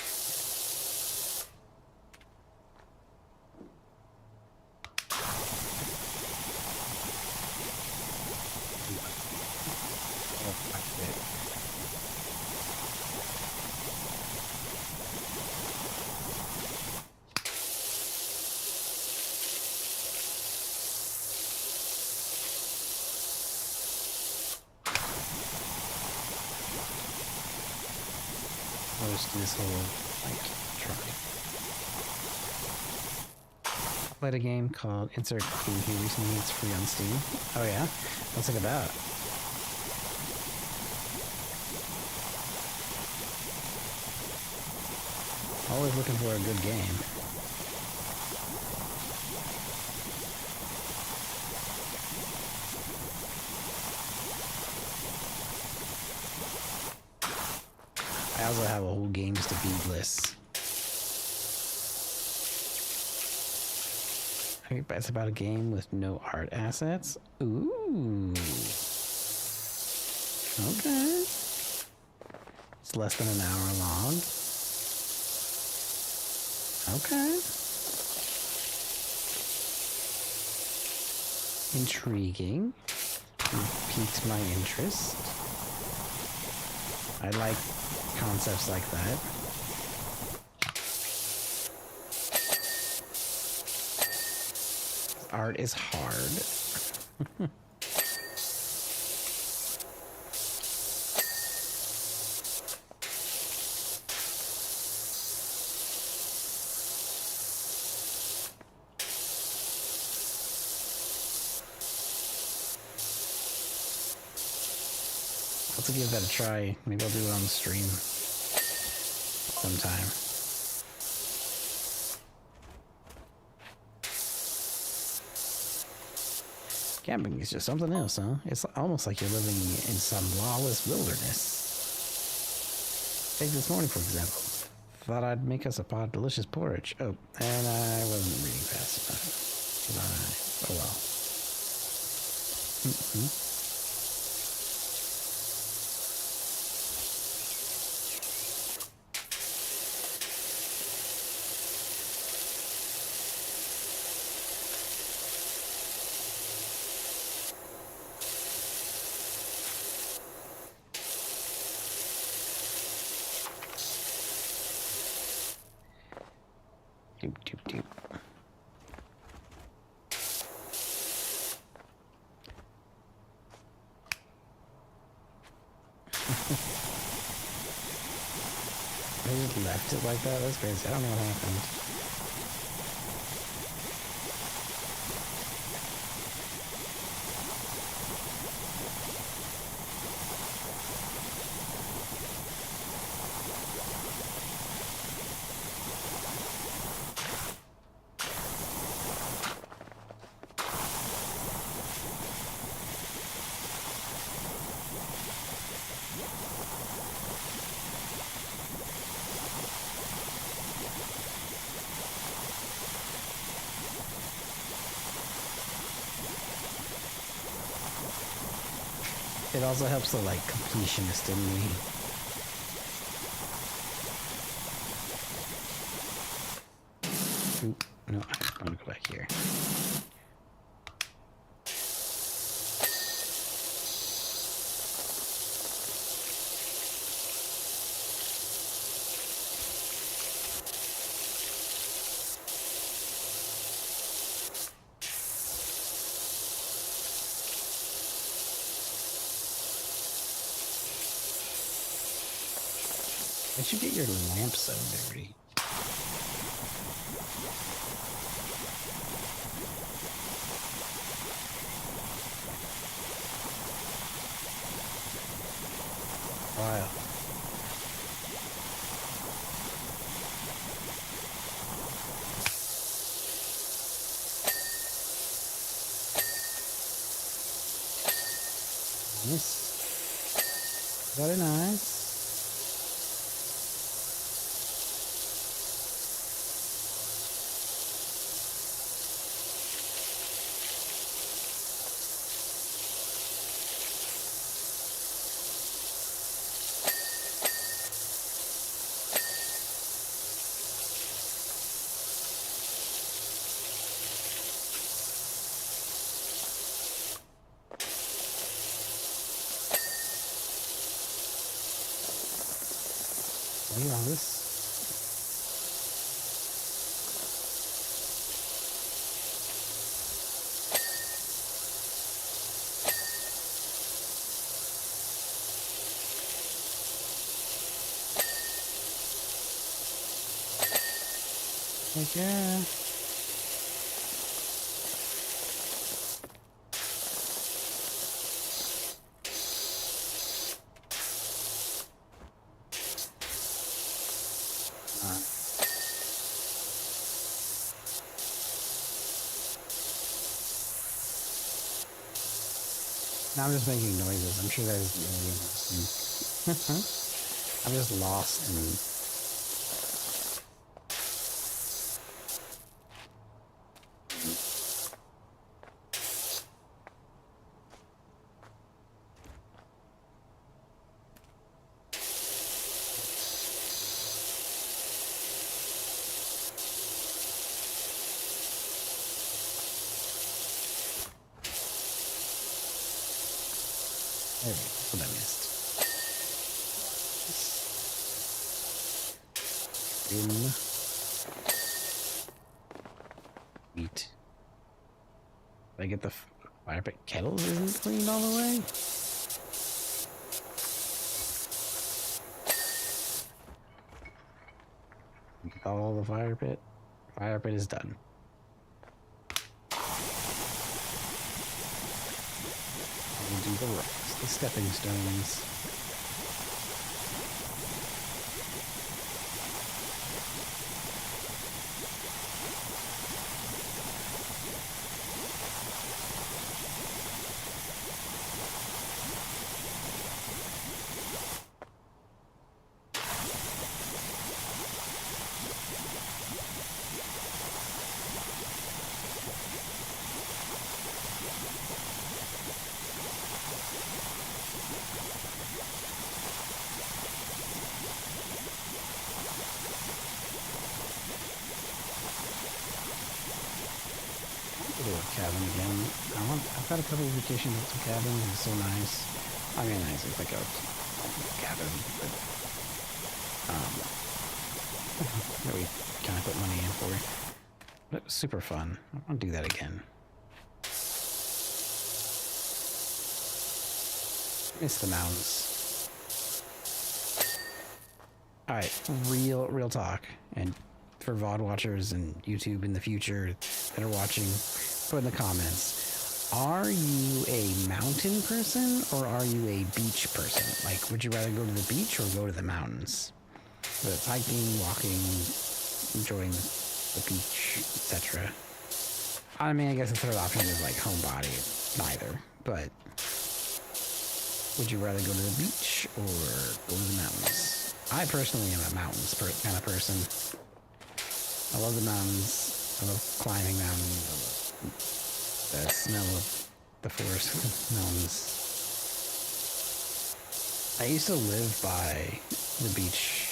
I'll just do this whole, like, try. played a game called Insert Key here recently. It's free on Steam. Oh yeah? What's it about? Always looking for a good game. I also have a whole games to beat list. I think it's about a game with no art assets. Ooh. Okay. It's less than an hour long. Okay. Intriguing. It piqued my interest. I like concepts like that. Art is hard. Let's give that a try. Maybe I'll do it on the stream sometime. Camping is just something else, huh? It's almost like you're living in some lawless wilderness. Take this morning, for example. Thought I'd make us a pot of delicious porridge. Oh, and I wasn't reading fast enough. Oh well. Doop, doop, doop. I just left it like that? That's crazy. I don't know what happened. It also helps the, like, completionist in me. Oop, no, I want to go back here. I should get your lamp so dirty. Wow. Nice. Very nice. Are you on this? Heck yeah. Now I'm just making noises. I'm sure there's aliens. I'm just lost in... There we go. That's what I missed. In wheat. Did I get the fire pit? Kettles isn't cleaned all the way? Get all the fire pit. Fire pit is done. We'll do the rocks, the stepping stones. Cabin again. I've got a couple of vacations at some cabins. It's so nice. I mean, nice. It's like a cabin, but that we kind of put money in for. But it was super fun. I want to do that again. Miss the mountains. All right, real talk, and for VOD watchers and YouTube in the future that are watching, put in the comments, are you a mountain person or are you a beach person? Like, would you rather go to the beach or go to the mountains? The hiking, walking, enjoying the beach, etc. I mean, I guess the third option is like homebody, neither. But would you rather go to the beach or go to the mountains? I personally am a mountains kind of person. I love the mountains. I love climbing mountains. I love the smell of the forest mountains. I used to live by the beach.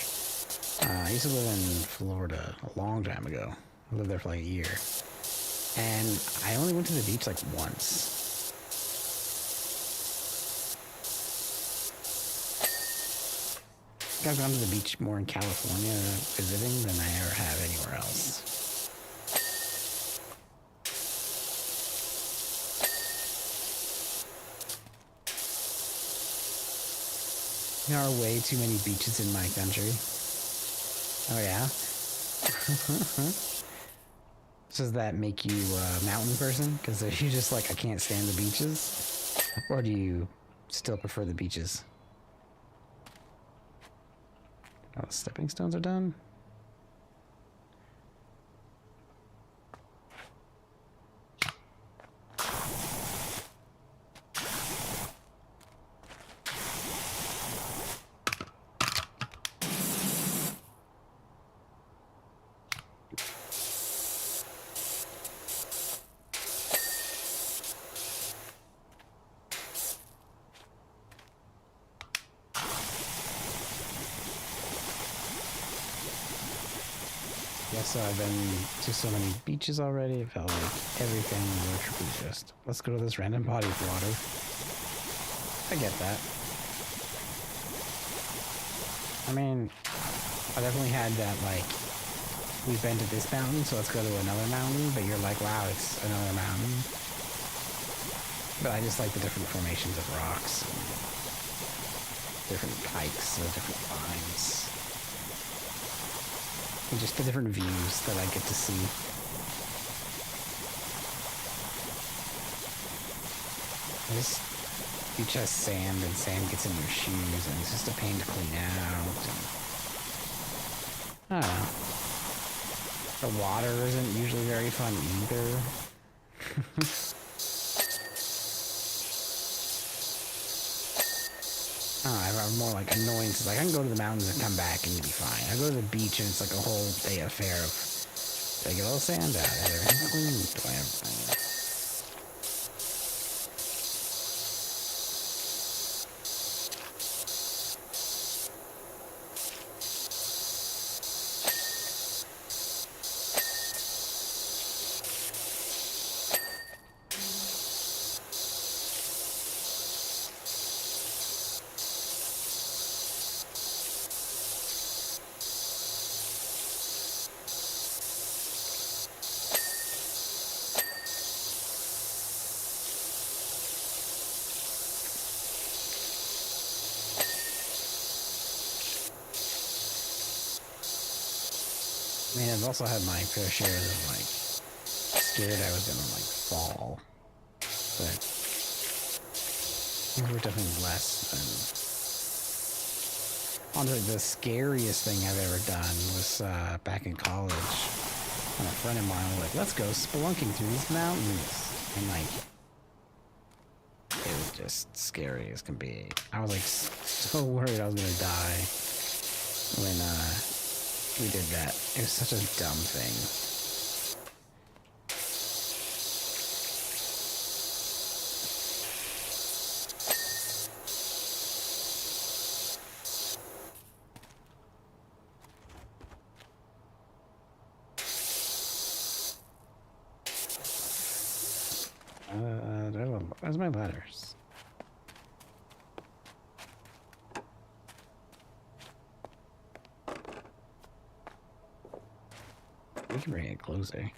I used to live in Florida a long time ago. I lived there for like a year. And I only went to the beach like once. I've gone to the beach more in California visiting than I ever have anywhere else. There are way too many beaches in my country. Oh yeah? Does that make you a mountain person? Because are you just like, I can't stand the beaches? Or do you still prefer the beaches? Oh, the stepping stones are done. So I've been to so many beaches already, it felt like everything was literally just, let's go to this random body of water. I get that. I mean, I definitely had that, like, we've been to this mountain, so let's go to another mountain, but you're like, wow, it's another mountain. But I just like the different formations of rocks, and different hikes, different climbs. And just the different views that I get to see. This beach has sand, and sand gets in your shoes, and it's just a pain to clean out. And I don't know. The water isn't usually very fun either. I have more like annoyances. Like I can go to the mountains and come back and you'd be fine. I go to the beach and it's like a whole day affair of, do I get all the sand out of here? Do I have? I mean, I've also had my fair share of like scared I was gonna like fall, but we were definitely less than. Honestly, the scariest thing I've ever done was back in college. And a friend of mine was like, "Let's go spelunking through these mountains," and like it was just scary as can be. I was like so worried I was gonna die when we did that. It was such a dumb thing. Where's my letters? We can bring it closer.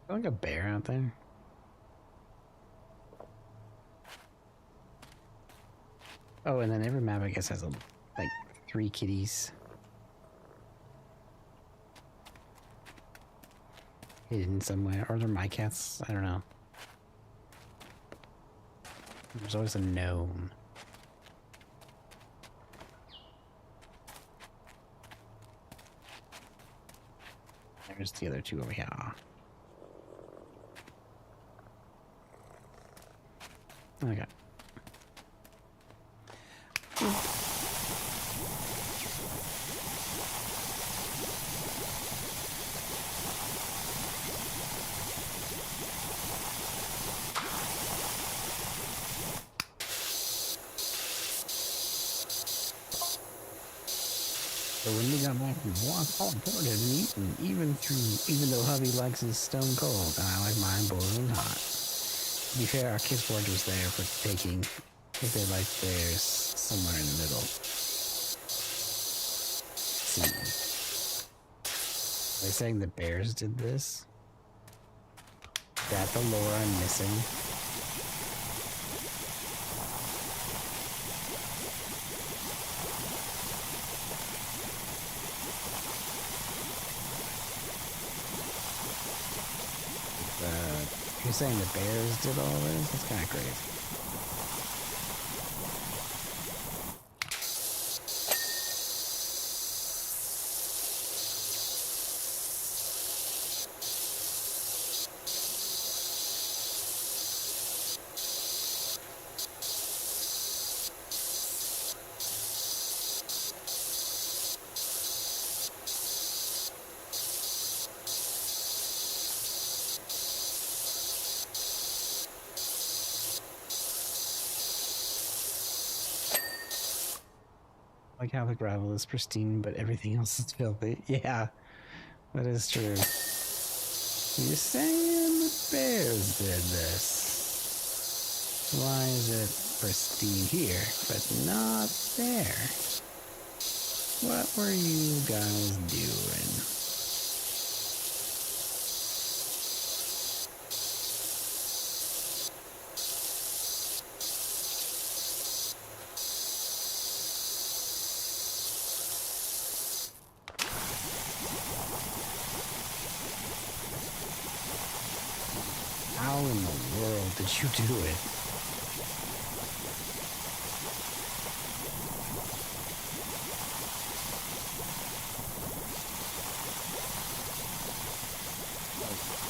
Like a bear out there. Oh, and then every map I guess has like 3 kitties hidden somewhere, or they're my cats. I don't know. There's always a gnome. There's the other 2 over here. Okay. So when we got back, we walked all imported and eaten, even though hubby likes his stone cold and I like mine boiling hot. To be fair, our kids' board was there for taking if they like theirs somewhere in the middle. See. Are they saying the bears did this? Is that the lore I'm missing? You're saying the bears did all this? That's kind of crazy. Like how the gravel is pristine, but everything else is filthy. Yeah, that is true. You're saying the bears did this. Why is it pristine here, but not there? What were you guys doing? you do it?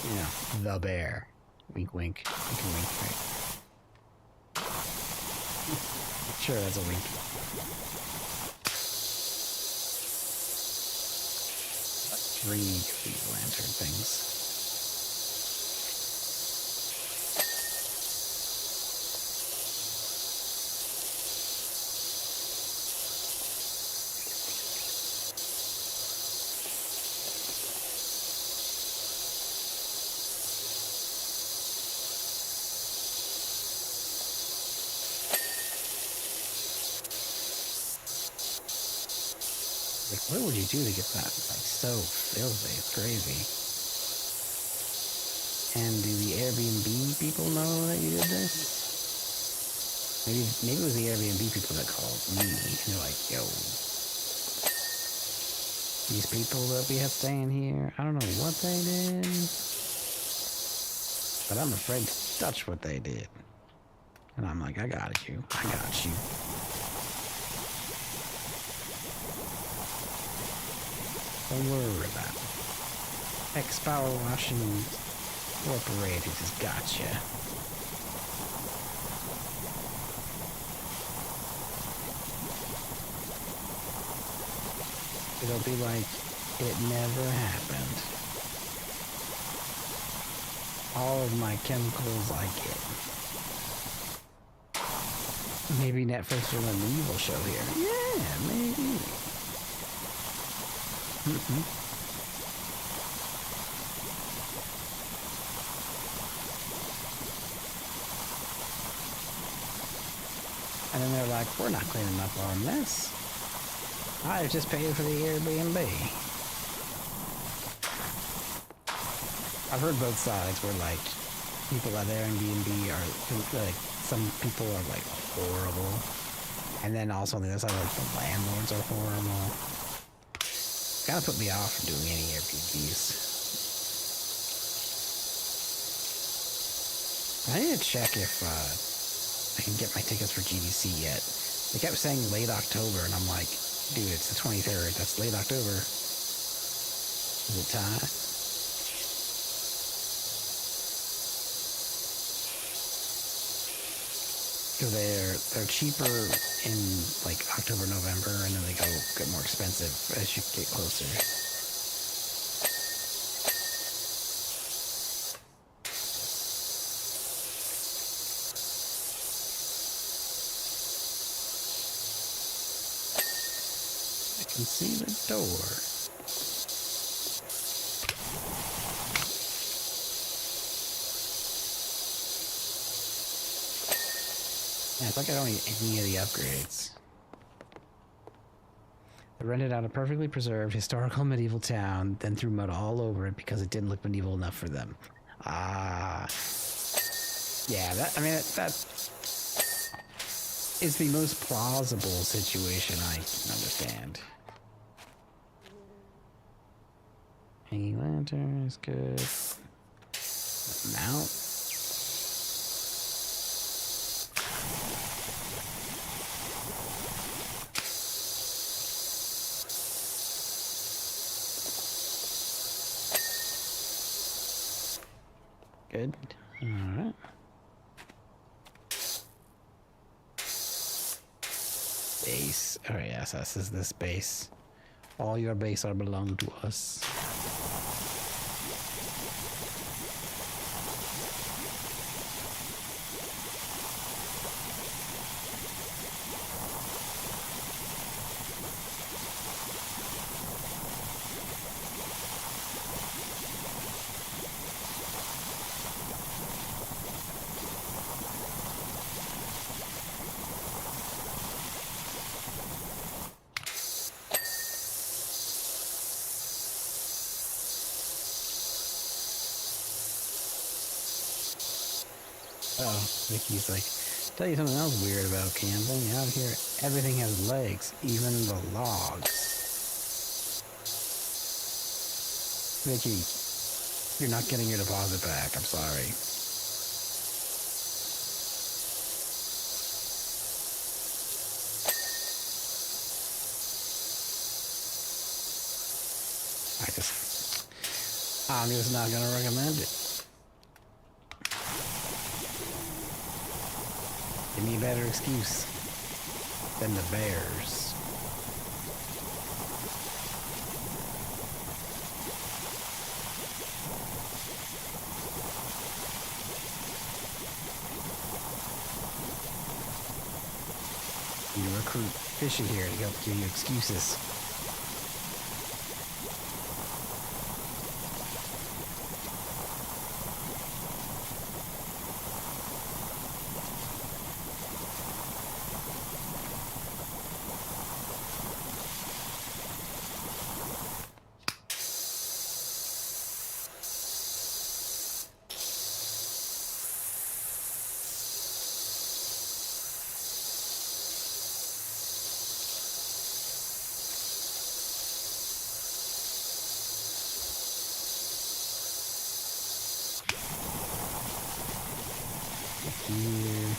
You know, the bear. Wink, wink. You can wink, right? Sure, that's a wink. Three of these lantern things. Like, what would you do to get that, like, so filthy? It's crazy. And do the Airbnb people know that you did this? Maybe it was the Airbnb people that called me, and they're like, yo, these people that we have staying here, I don't know what they did, but I'm afraid to touch what they did. And I'm like, I got you. Don't worry about it. X-Power Washing Incorporated has gotcha. It'll be like it never happened. All of my chemicals like it. Maybe Netflix will run an evil show here. Yeah, maybe. And then they're like, we're not cleaning up our mess. I just paid for the Airbnb. I've heard both sides where, like, people at Airbnb are, like, some people are, like, horrible. And then also on the other side, like, the landlords are horrible. Gotta put me off from doing any Airbnbs. I need to check if I can get my tickets for GDC yet. They kept saying late October, and I'm like, dude, it's the 23rd. That's late October. Is it time? Because they're cheaper in like October, November, and then they get more expensive as you get closer. I can see the door. Yeah, it's like I don't need any of the upgrades. They rented out a perfectly preserved historical medieval town, then threw mud all over it because it didn't look medieval enough for them. Ah. Yeah, that is the most plausible situation I can understand. Hanging lantern is good. Mount. Good. Alright. Base. Alright, yes, this is this base. All your base are belong to us. Oh, Vicky's like, tell you something else weird about camping. Out here, everything has legs, even the logs. Vicky, you're not getting your deposit back. I'm sorry. I'm just not gonna recommend it. Give me a better excuse than the Bears. You recruit Fishy here to help give you excuses. Here.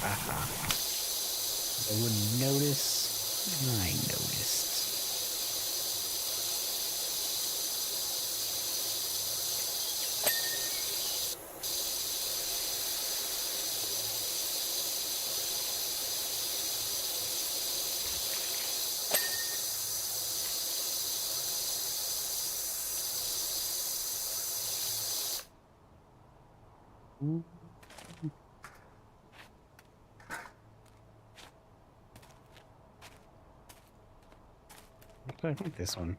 Aha. I wouldn't notice. I noticed. I think this one.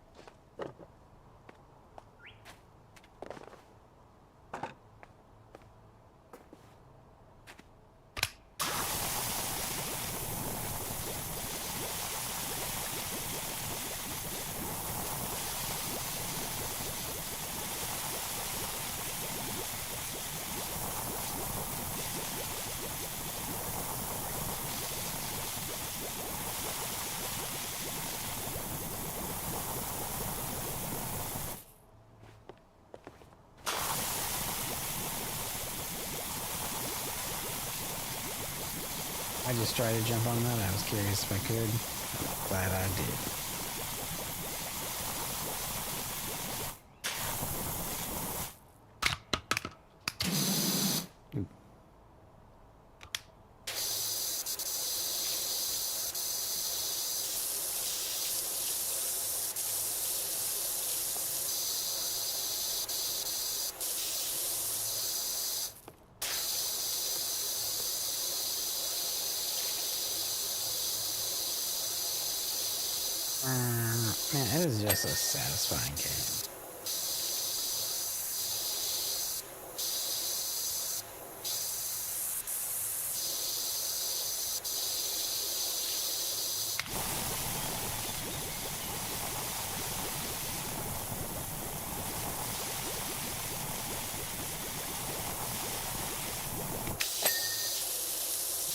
I just tried to jump on that. I was curious if I could. I'm glad I did. Man, it is just a satisfying game.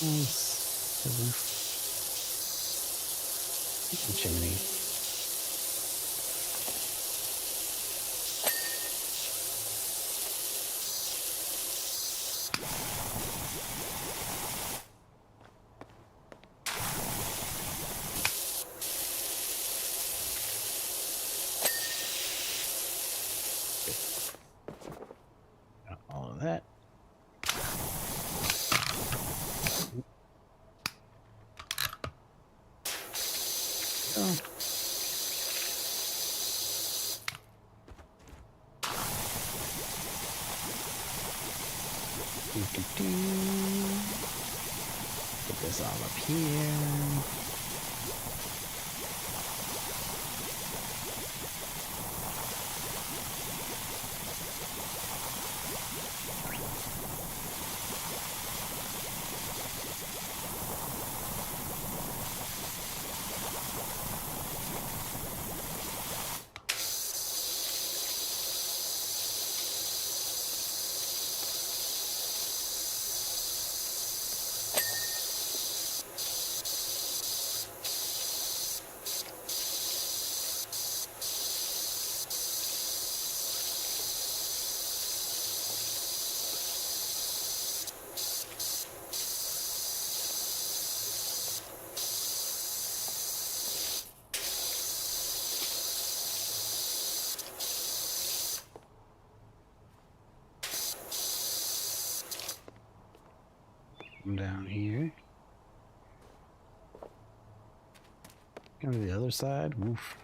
Nice. The roof. The chimney. Got all of that. Oh. Put this all up here. Come down here. Come to the other side. Woof.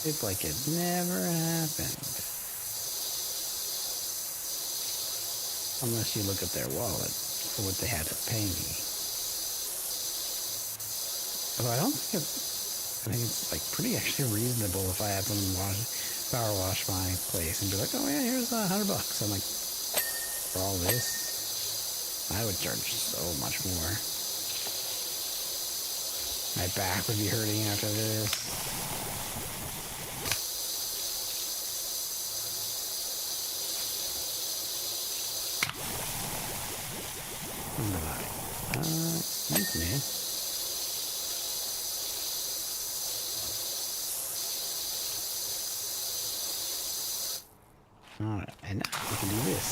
It's like it never happened. Unless you look at their wallet for what they had to pay me. Although I think it's like pretty actually reasonable if I had someone power wash my place and be like, oh yeah, here's $100. I'm like, for all this, I would charge so much more. My back would be hurting after this. Excuse me. Alright, and now we can do this.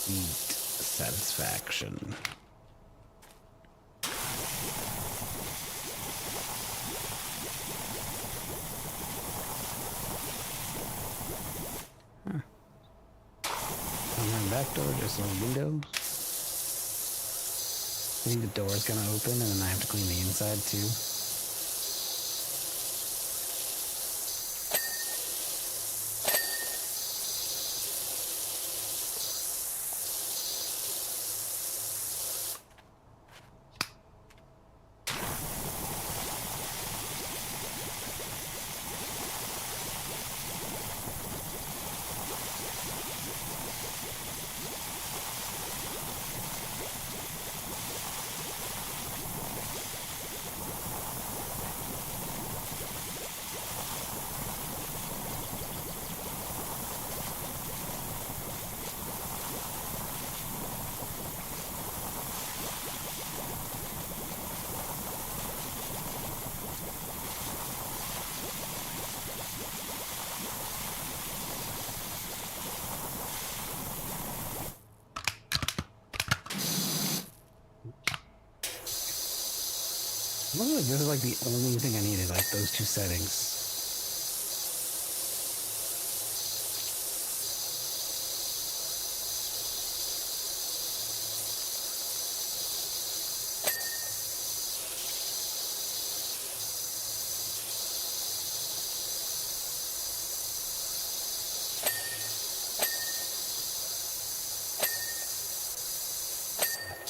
Sweet satisfaction. Huh. Back door, just on windows. I think the door is gonna open and then I have to clean the inside too. Looks like this is like the only thing I needed, like those two settings.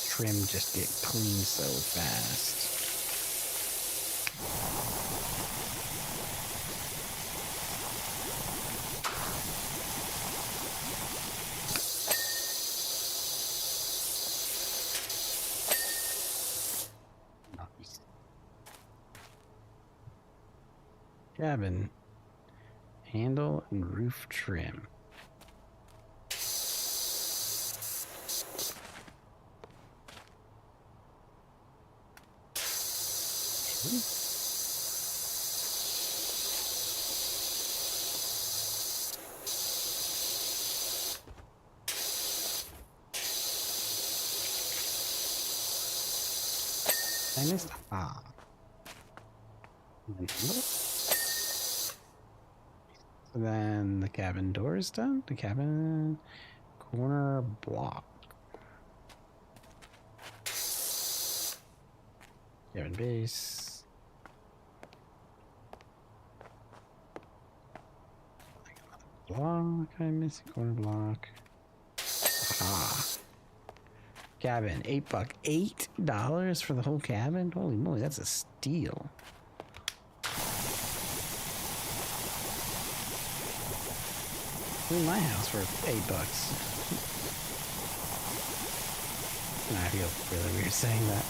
Trim just get clean so fast. Nice. Cabin handle and roof trim. I missed So then the cabin door is done. The cabin corner block. They're in base. Block. I missed a corner block. Ah. Cabin. $8. $8 for the whole cabin? Holy moly, that's a steal. Clean my house for $8. I feel really weird saying that.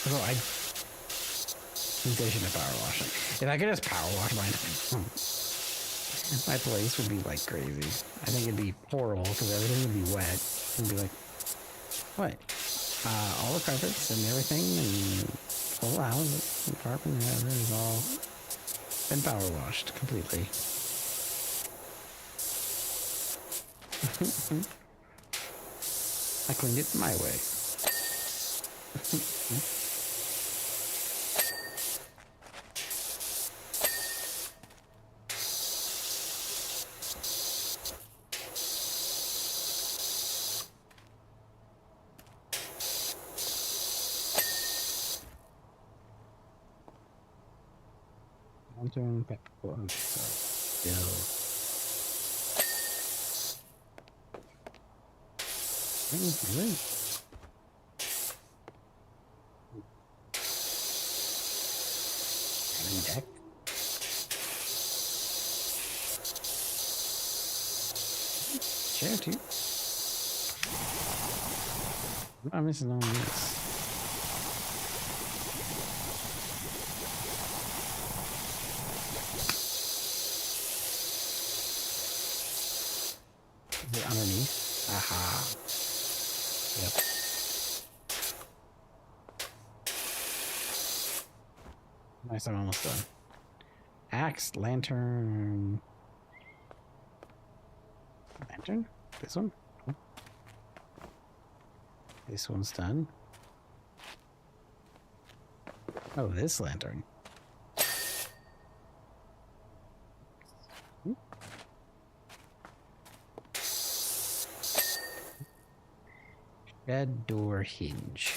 Oh, I think they should have power washing. If I could just power wash my place would be like crazy. I think it'd be horrible because everything would be wet. It'd be like, what? All the carpets and everything and the whole house and carpet and whatever is all been power washed completely. I cleaned it my way. Lantern, peppercorn, still. Really? Deck. Chair too. What am I missing on this? Is it underneath? Aha. Yep. Nice, I'm almost done. Axe, lantern. Lantern? This one? Oh. This one's done. Oh, this lantern. Red door hinge.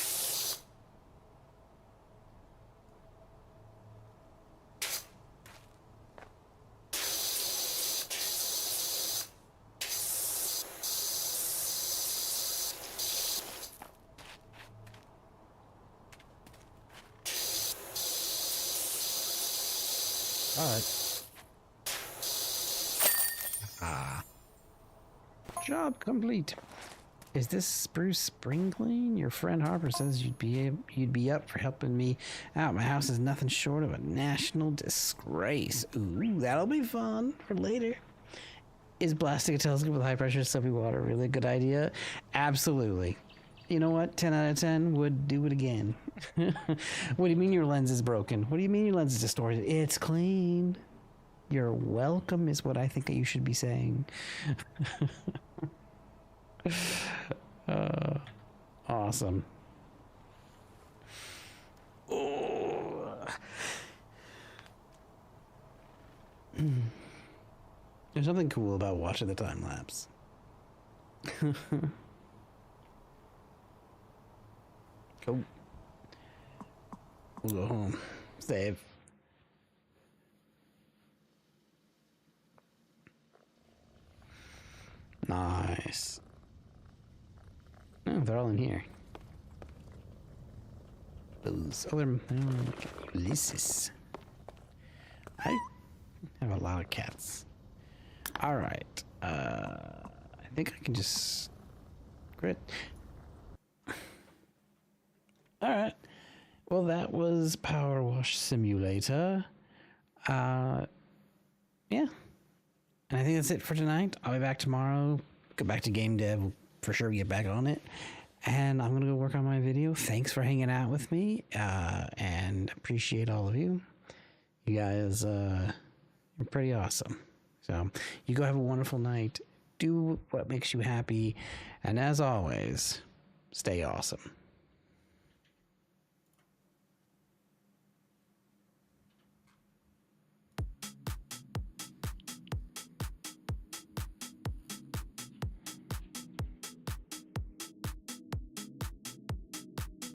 Job complete. Is this spruce spring clean? Your friend Harper says you'd be up for helping me out. My house is nothing short of a national disgrace. Ooh, that'll be fun for later. Is blasting a telescope with high pressure soapy water really a good idea? Absolutely. You know what? 10 out of 10 would do it again. What do you mean your lens is broken? What do you mean your lens is distorted? It's clean. You're welcome is what I think that you should be saying. Awesome. Oh. There's something cool about watching the time lapse. Cool. We'll go home. Save. Nice. Oh, they're all in here. Those other Ulysses. I have a lot of cats. All right. I think I can just quit. All right. Well, that was Power Wash Simulator. Yeah. And I think that's it for tonight. I'll be back tomorrow. Go back to game dev. We'll for sure get back on it. And I'm going to go work on my video. Thanks for hanging out with me. And appreciate all of you. You guys, you're pretty awesome. So you go have a wonderful night. Do what makes you happy. And as always, stay awesome.